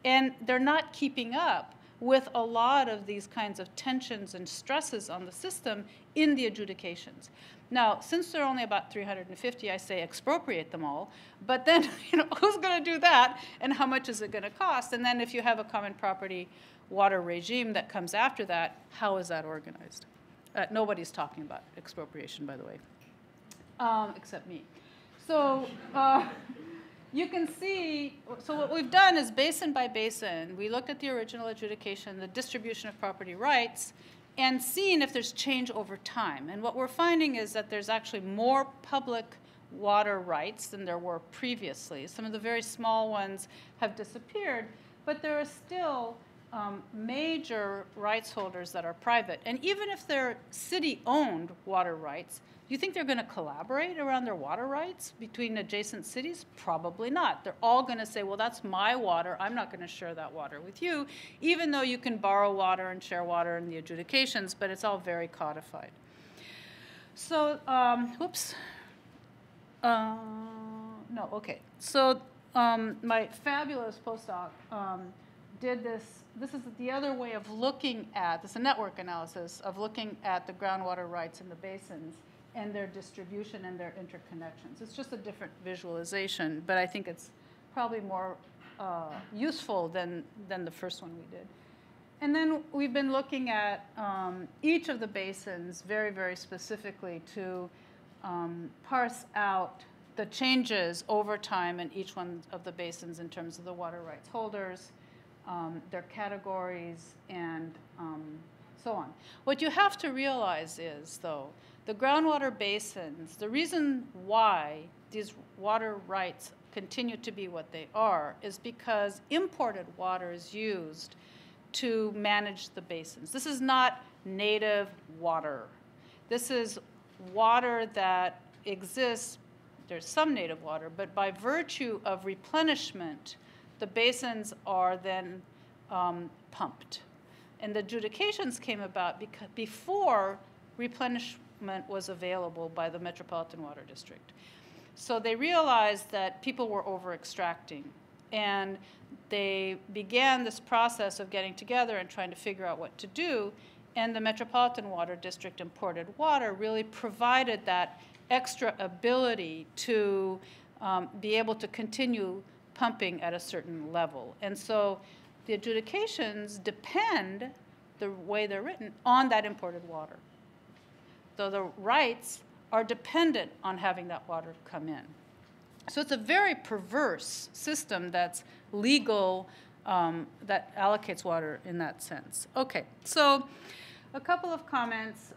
And they're not keeping up with a lot of these kinds of tensions and stresses on the system in the adjudications. Now, since there are only about 350, I say expropriate them all. But then, who's going to do that, and how much is it going to cost? And then if you have a common property water regime that comes after that, how is that organized? Nobody's talking about expropriation, by the way, except me. So you can see, so what we've done is basin by basin. We looked at the original adjudication, the distribution of property rights, and seen if there's change over time. And what we're finding is that there's actually more public water rights than there were previously. Some of the very small ones have disappeared, but there are still major rights holders that are private. And even if they're city-owned water rights, do you think they're going to collaborate around their water rights between adjacent cities? Probably not. They're all going to say, well, that's my water. I'm not going to share that water with you, even though you can borrow water and share water in the adjudications, but it's all very codified. So, whoops. No, okay. So my fabulous postdoc did this. This is the other way of looking at, this is a network analysis of looking at the groundwater rights in the basins and their distribution and their interconnections. It's just a different visualization, but I think it's probably more useful than the first one we did. And then we've been looking at each of the basins very, very specifically to parse out the changes over time in each one of the basins in terms of the water rights holders, their categories, and so on. What you have to realize is, though, the groundwater basins, the reason why these water rights continue to be what they are is because imported water is used to manage the basins. This is not native water. This is water that exists. There's some native water, but by virtue of replenishment, the basins are then pumped. And the adjudications came about because before replenishment was available by the Metropolitan Water District. So they realized that people were over-extracting, and they began this process of getting together and trying to figure out what to do, and the Metropolitan Water District imported water really provided that extra ability to be able to continue pumping at a certain level. And so the adjudications depend, the way they're written, on that imported water. So the rights are dependent on having that water come in. So it's a very perverse system that's legal, that allocates water in that sense. Okay, so a couple of comments.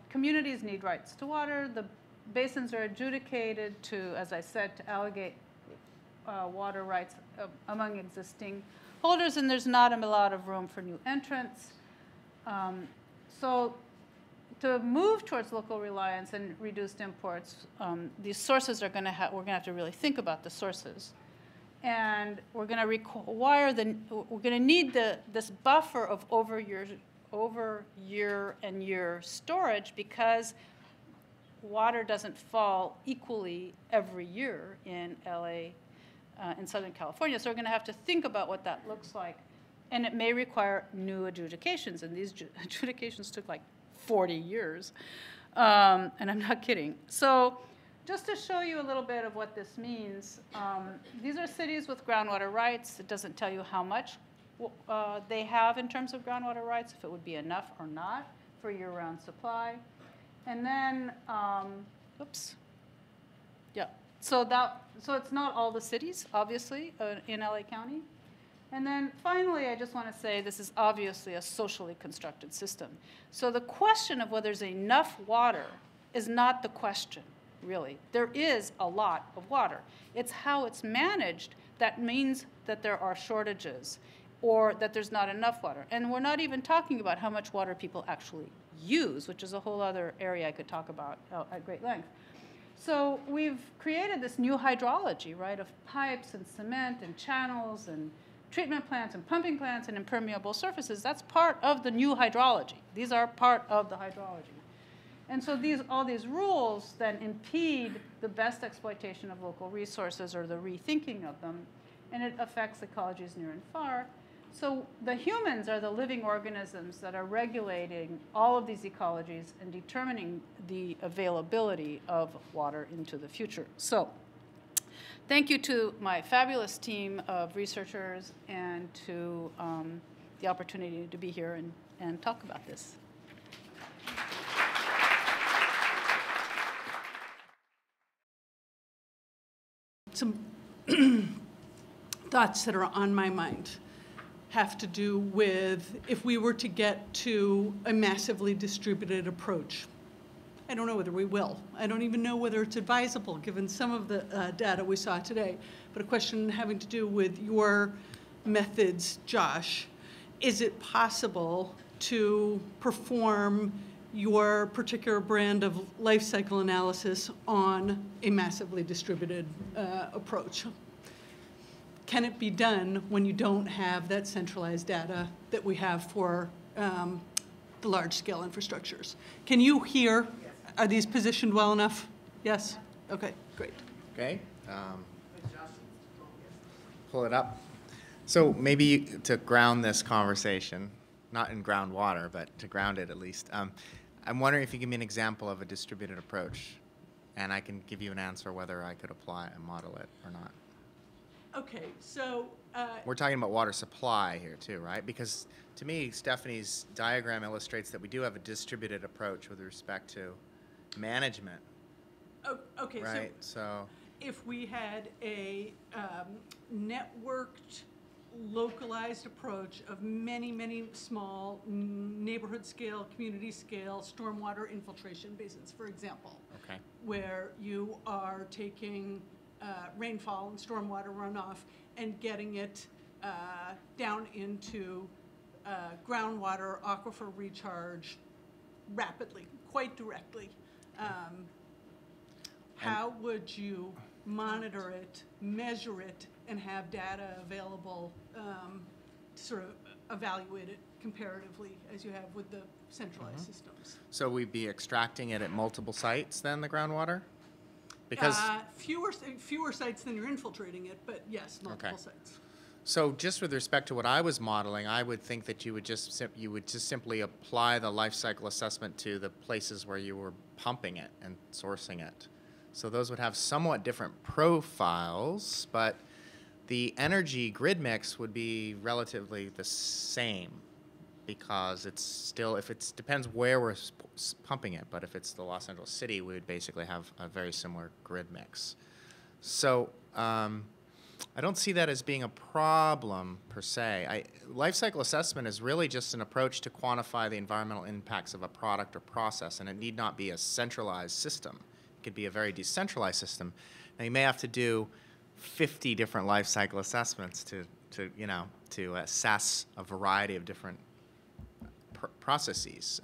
Communities need rights to water. The basins are adjudicated to, as I said, to allocate water rights among existing holders, and there's not a lot of room for new entrants. So to move towards local reliance and reduced imports, these sources are going to have, we're going to have to really think about the sources. And we're going to require we're going to need this buffer of over year and year storage, because water doesn't fall equally every year in LA, in Southern California. So we're going to have to think about what that looks like. And it may require new adjudications. And these adjudications took like 40 years. And I'm not kidding. So just to show you a little bit of what this means, these are cities with groundwater rights. It doesn't tell you how much they have in terms of groundwater rights, if it would be enough or not for year-round supply. And then, oops, yeah. So it's not all the cities, obviously, in LA County. And then finally, I just want to say this is obviously a socially constructed system. So the question of whether there's enough water is not the question, really. There is a lot of water. It's how it's managed that means that there are shortages or that there's not enough water. And we're not even talking about how much water people actually use, which is a whole other area I could talk about at great length. So we've created this new hydrology, right, of pipes and cement and channels and treatment plants and pumping plants and impermeable surfaces. That's part of the new hydrology. These are part of the hydrology. And so all these rules then impede the best exploitation of local resources or the rethinking of them, and it affects ecologies near and far. So the humans are the living organisms that are regulating all of these ecologies and determining the availability of water into the future. So thank you to my fabulous team of researchers and to the opportunity to be here and talk about this. Some thoughts that are on my mind have to do with if we were to get to a massively distributed approach. I don't know whether we will. I don't even know whether it's advisable, given some of the data we saw today. But a question having to do with your methods, Josh. Is it possible to perform your particular brand of life cycle analysis on a massively distributed approach? Can it be done when you don't have that centralized data that we have for the large-scale infrastructures? Can you hear? Yes. Are these positioned well enough? Yes? Okay, great. Okay. Pull it up. So maybe to ground this conversation, not in groundwater, but to ground it at least, I'm wondering if you give me an example of a distributed approach, and I can give you an answer whether I could apply and model it or not. Okay, so we're talking about water supply here too, right? Because to me, Stephanie's diagram illustrates that we do have a distributed approach with respect to management. oh, okay, right? So if we had a networked, localized approach of many, many small neighborhood scale, community scale, stormwater infiltration basins, for example, okay, where you are taking rainfall and stormwater runoff and getting it down into groundwater aquifer recharge rapidly, quite directly. How would you monitor it, measure it, and have data available to sort of evaluate it comparatively as you have with the centralized systems? So we'd be extracting it at multiple sites then, the groundwater? Because fewer sites than you're infiltrating it, but yes, multiple sites. So just with respect to what I was modeling, I would think that you would just simply apply the life cycle assessment to the places where you were pumping it and sourcing it. So those would have somewhat different profiles, but the energy grid mix would be relatively the same, because it's still, if it depends where we're pumping it, but if it's the Los Angeles city, we would basically have a very similar grid mix. So I don't see that as being a problem per se. Life cycle assessment is really just an approach to quantify the environmental impacts of a product or process, and it need not be a centralized system. It could be a very decentralized system. Now you may have to do 50 different life cycle assessments to assess a variety of different processes,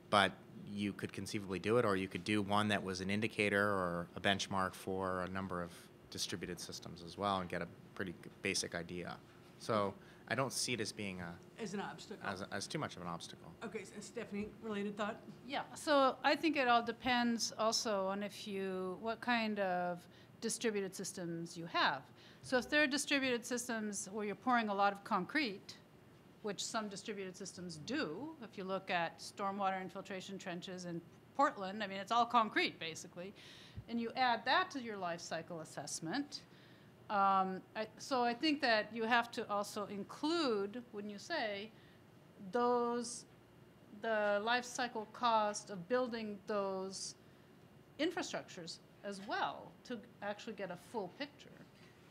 but you could conceivably do it, or you could do one that was an indicator or a benchmark for a number of distributed systems as well and get a pretty basic idea. So I don't see it as being as an obstacle, as too much of an obstacle. Okay, so Stephanie, related thought? Yeah, so I think it all depends also on what kind of distributed systems you have. So if there are distributed systems where you're pouring a lot of concrete, which some distributed systems do, if you look at stormwater infiltration trenches in Portland, I mean, it's all concrete basically, and you add that to your life cycle assessment. So I think that you have to also include, when you say, the life cycle cost of building those infrastructures as well to actually get a full picture.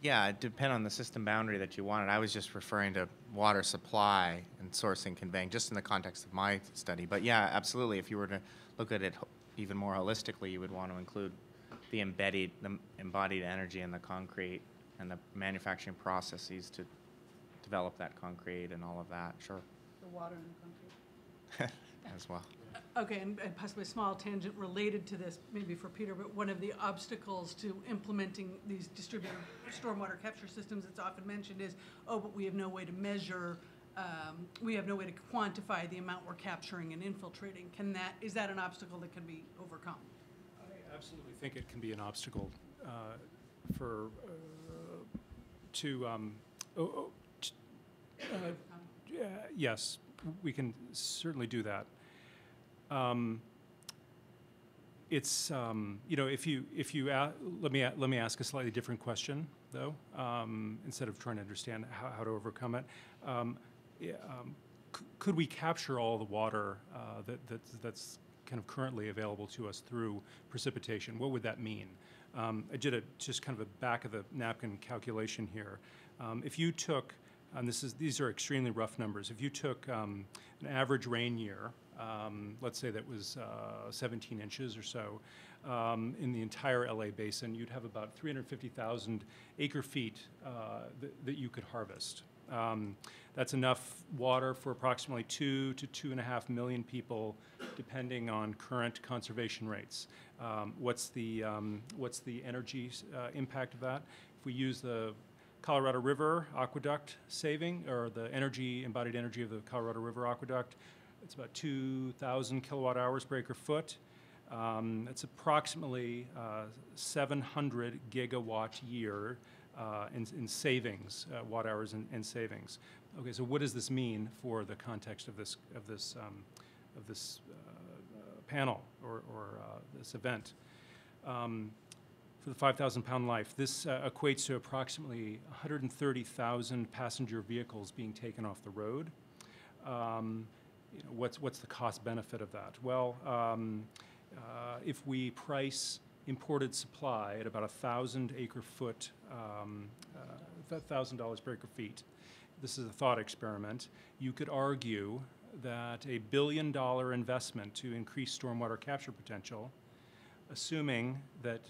Yeah, it depends on the system boundary that you wanted. I was just referring to water supply and sourcing, conveying, just in the context of my study. But yeah, absolutely, if you were to look at it even more holistically, you would want to include the embodied energy in the concrete and the manufacturing processes to develop that concrete and all of that, sure. The water and the concrete. As well. Okay, and possibly a small tangent related to this, maybe for Peter, but one of the obstacles to implementing these distributed stormwater capture systems that's often mentioned is, oh, but we have no way to measure, we have no way to quantify the amount we're capturing and infiltrating. Is that an obstacle that can be overcome? I absolutely think it can be an obstacle yes, we can certainly do that. It's let me ask a slightly different question though, instead of trying to understand how to overcome it. Could we capture all the water that's kind of currently available to us through precipitation? What would that mean? I did just kind of a back of the napkin calculation here. If you took, and these are extremely rough numbers, if you took an average rain year, let's say that was 17 inches or so, in the entire LA basin, you'd have about 350,000 acre feet that you could harvest. That's enough water for approximately 2 to 2.5 million people, depending on current conservation rates. What's the energy impact of that? If we use the Colorado River aqueduct saving, or the embodied energy of the Colorado River aqueduct, it's about 2,000 kilowatt hours per acre foot. It's approximately 700 gigawatt year in savings, watt hours in savings. Okay, so what does this mean for the context of this panel or this event? For the 5,000-pound life, this equates to approximately 130,000 passenger vehicles being taken off the road. What's the cost benefit of that? Well, if we price imported supply at about 1,000 acre foot, $1,000 per acre feet, this is a thought experiment, you could argue that $1 billion investment to increase stormwater capture potential, assuming that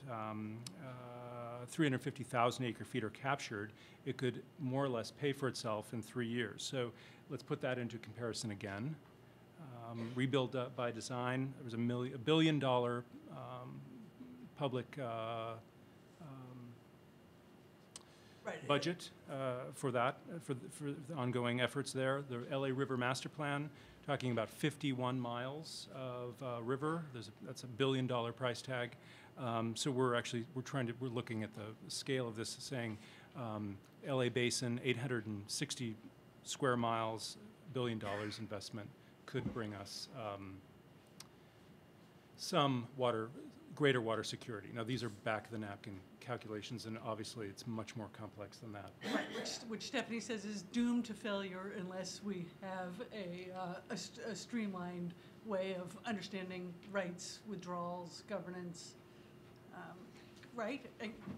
350,000 acre feet are captured, it could more or less pay for itself in 3 years. So let's put that into comparison again. Rebuild by design, there was $1 billion public budget for that, for the ongoing efforts there. The LA River Master Plan, talking about 51 miles of river. That's $1 billion price tag. So we're looking at the scale of this, saying LA Basin, 860 square miles, $1 billion investment could bring us some greater water security. Now, these are back of the napkin calculations, and obviously it's much more complex than that. Right, which Stephanie says is doomed to failure unless we have a streamlined way of understanding rights, withdrawals, governance. Right?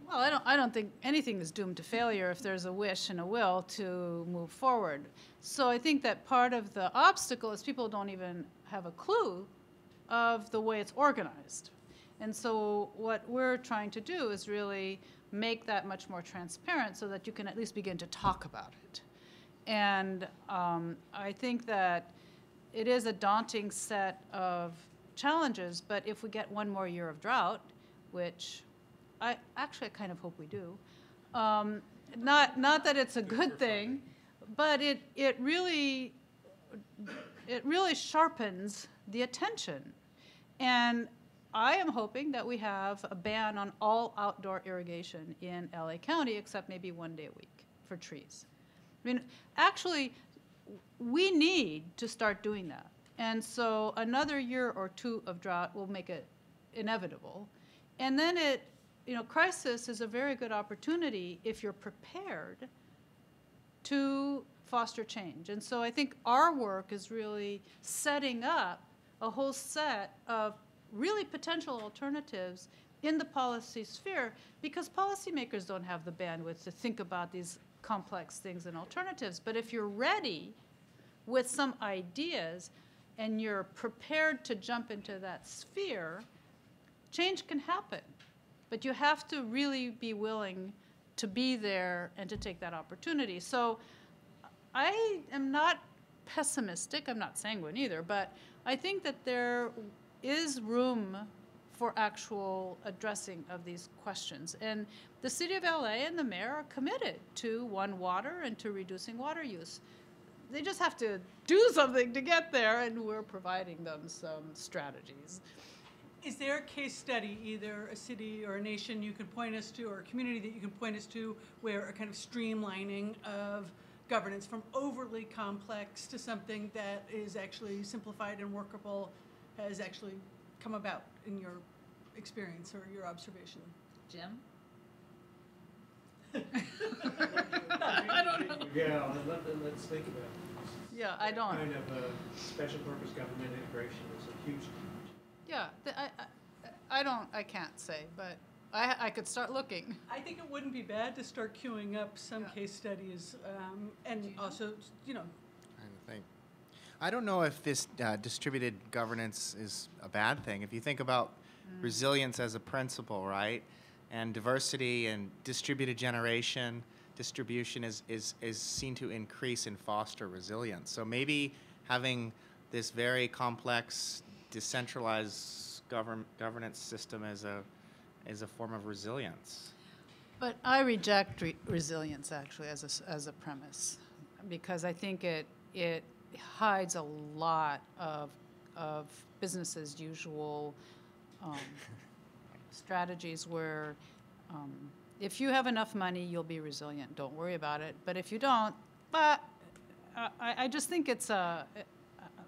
Well, I don't think anything is doomed to failure if there's a wish and a will to move forward. So I think that part of the obstacle is people don't even have a clue of the way it's organized. And so what we're trying to do is really make that much more transparent so that you can at least begin to talk about it. And I think that it is a daunting set of challenges, but if we get one more year of drought, which I kind of hope we do, not that it's a good thing, but it really sharpens the attention. And I am hoping that we have a ban on all outdoor irrigation in LA County, except maybe 1 day a week for trees. I mean, actually, we need to start doing that. And so another year or two of drought will make it inevitable. And then crisis is a very good opportunity if you're prepared to foster change. And so I think our work is really setting up a whole set of really potential alternatives in the policy sphere, because policymakers don't have the bandwidth to think about these complex things and alternatives. But if you're ready with some ideas and you're prepared to jump into that sphere, change can happen. But you have to really be willing to be there and to take that opportunity. So I am not pessimistic, I'm not sanguine either, but I think that there is room for actual addressing of these questions. And the city of LA and the mayor are committed to One Water and to reducing water use. They just have to do something to get there, and we're providing them some strategies. Is there a case study, either a city or a nation you can point us to, or a community that you can point us to, where a kind of streamlining of governance from overly complex to something that is actually simplified and workable has actually come about in your experience or your observation? Jim? I don't know. Yeah, let's think about it. Yeah, I don't. Kind of special purpose government integration is a huge challenge. Yeah, I can't say, but I could start looking. I think it wouldn't be bad to start queuing up some Yeah. case studies, and also, I think. I don't know if this distributed governance is a bad thing. If you think about resilience as a principle, right, and diversity and distributed distribution is seen to increase and foster resilience. So maybe having this very complex, decentralized governance system as a form of resilience. But I reject resilience actually as a premise, because I think it hides a lot of business as usual strategies where if you have enough money, you'll be resilient. Don't worry about it. But if you don't, I just think it's I'm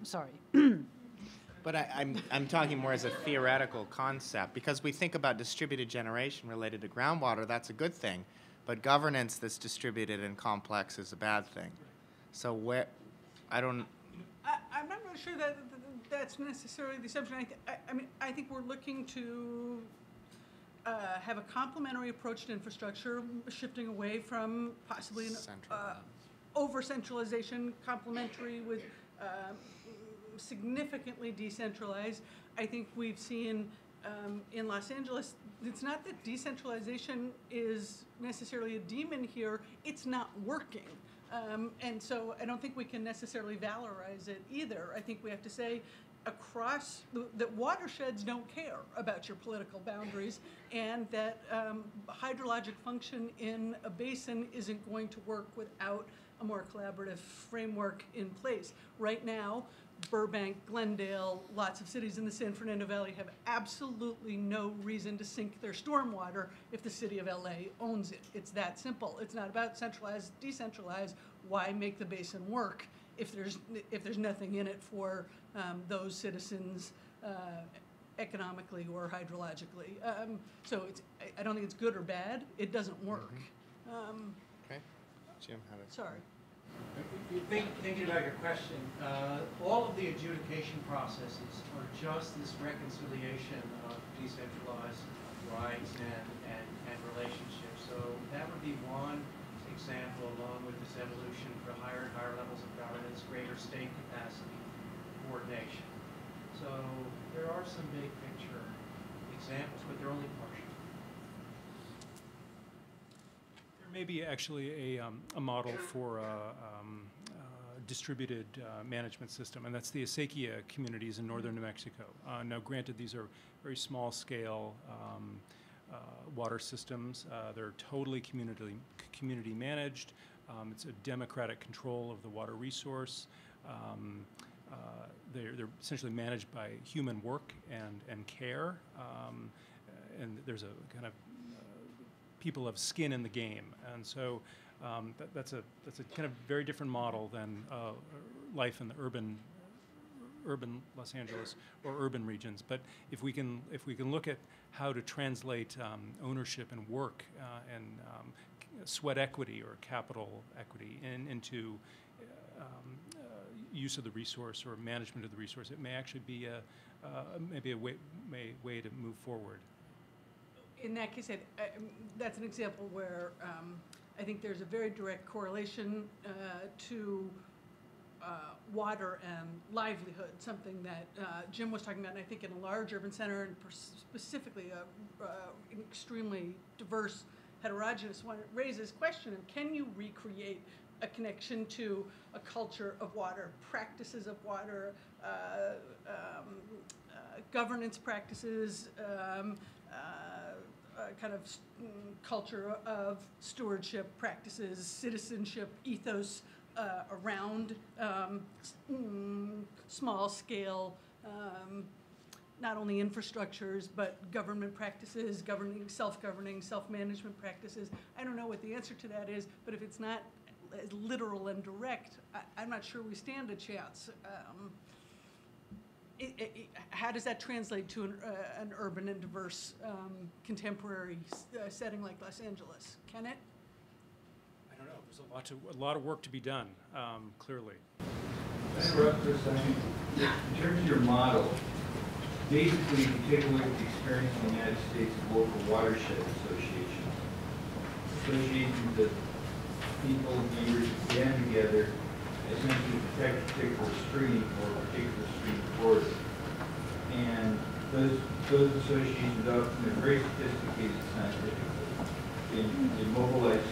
sorry. But I'm talking more as a theoretical concept, because we think about distributed generation related to groundwater, that's a good thing, but governance that's distributed and complex is a bad thing. So I'm not really sure that that's necessarily the assumption. I think we're looking to have a complementary approach to infrastructure, shifting away from possibly an over-centralization, complementary with significantly decentralized. I think we've seen in Los Angeles, it's not that decentralization is necessarily a demon here, it's not working. And so I don't think we can necessarily valorize it either. I think we have to say across that watersheds don't care about your political boundaries, and that hydrologic function in a basin isn't going to work without a more collaborative framework in place. Right now, Burbank, Glendale, lots of cities in the San Fernando Valley have absolutely no reason to sink their stormwater if the city of LA owns it. It's that simple. It's not about centralized, decentralized. Why make the basin work if there's nothing in it for those citizens economically or hydrologically? So I don't think it's good or bad. It doesn't work. Okay. Jim, how does... Sorry. Thinking about your question, all of the adjudication processes are just this reconciliation of decentralized rights and relationships. So that would be one example, along with this evolution for higher and higher levels of governance, greater state capacity, coordination. So there are some big picture examples, but they're only partial. There may be actually a model for a distributed management system, and that's the acequia communities in northern New Mexico. Now, granted, these are very small scale water systems. They're totally community managed. It's a democratic control of the water resource. They're essentially managed by human work and care, and there's a kind of people have skin in the game, and so that's a kind of very different model than life in the urban Los Angeles or urban regions. But if we can look at how to translate ownership and work and sweat equity or capital equity into use of the resource or management of the resource, it may actually be maybe a way to move forward. In that case, that's an example where I think there's a very direct correlation to water and livelihood, something that Jim was talking about, and I think in a large urban center, and specifically an extremely diverse, heterogeneous one, it raises question of, can you recreate a connection to a culture of water, practices of water, governance practices, kind of culture of stewardship practices, citizenship ethos around small scale, not only infrastructures, but government practices, self-governing, self-management practices. I don't know what the answer to that is, but if it's not as literal and direct, I'm not sure we stand a chance. How does that translate to an urban and diverse contemporary setting like Los Angeles? Can it? I don't know. There's a lot of work to be done, clearly. Can I interrupt for a second? In terms of your model, basically, if you take a look at the experience in the United States of local watershed associations that people, neighbors band together essentially to protect a particular stream or a particular stream corridor. And those associations often are very sophisticated scientifically. They mobilize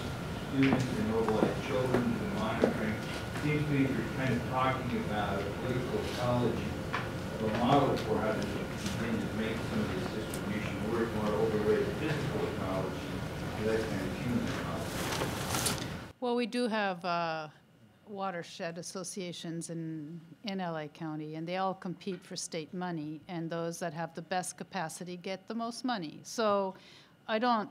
students, they mobilize children to the monitoring. It seems to me you're kind of talking about a political ecology of a model for how to continue to make some of this distribution work, more overlay the physical ecology to that kind of human ecology. Well, we do have watershed associations in LA County, and they all compete for state money, and those that have the best capacity get the most money. So I don't,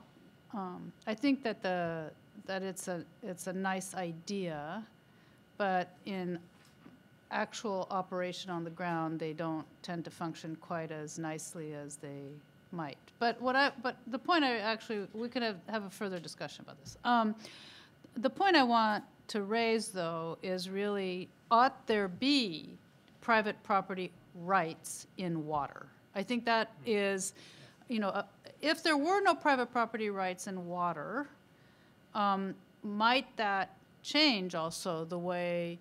I think that it's a nice idea, but in actual operation on the ground, they don't tend to function quite as nicely as they might. But the point we could have a further discussion about this. The point I want to raise, though, is really, ought there be private property rights in water? I think that is, if there were no private property rights in water, might that change also the way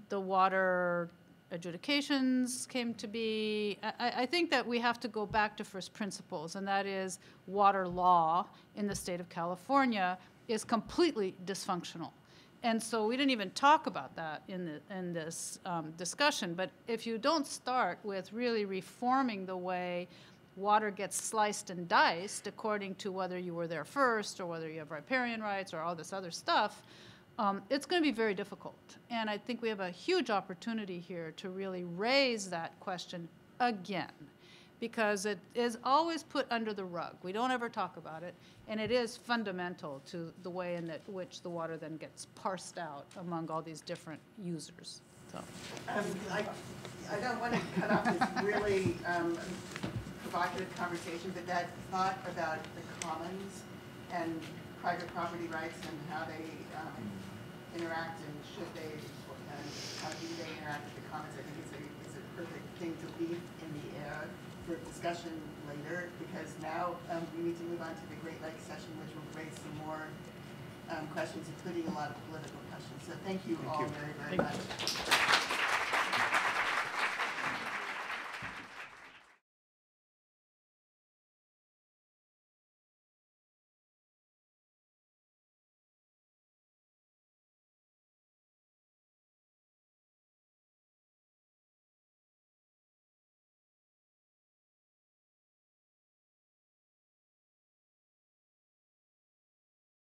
the water adjudications came to be? I think that we have to go back to first principles, and that is water law in the state of California is completely dysfunctional. And so we didn't even talk about that in this discussion. But if you don't start with really reforming the way water gets sliced and diced according to whether you were there first or whether you have riparian rights or all this other stuff, it's going to be very difficult. And I think we have a huge opportunity here to really raise that question again, because it is always put under the rug. We don't ever talk about it, and it is fundamental to the way in which the water then gets parsed out among all these different users. So. I don't want to cut off this really provocative conversation, but that thought about the commons and private property rights and how they interact and should they, and how do they interact with the commons, I think is a perfect thing to leave in the air for discussion later, because now we need to move on to the Great Lakes session, which will raise some more questions, including a lot of political questions. So thank you all very, very much.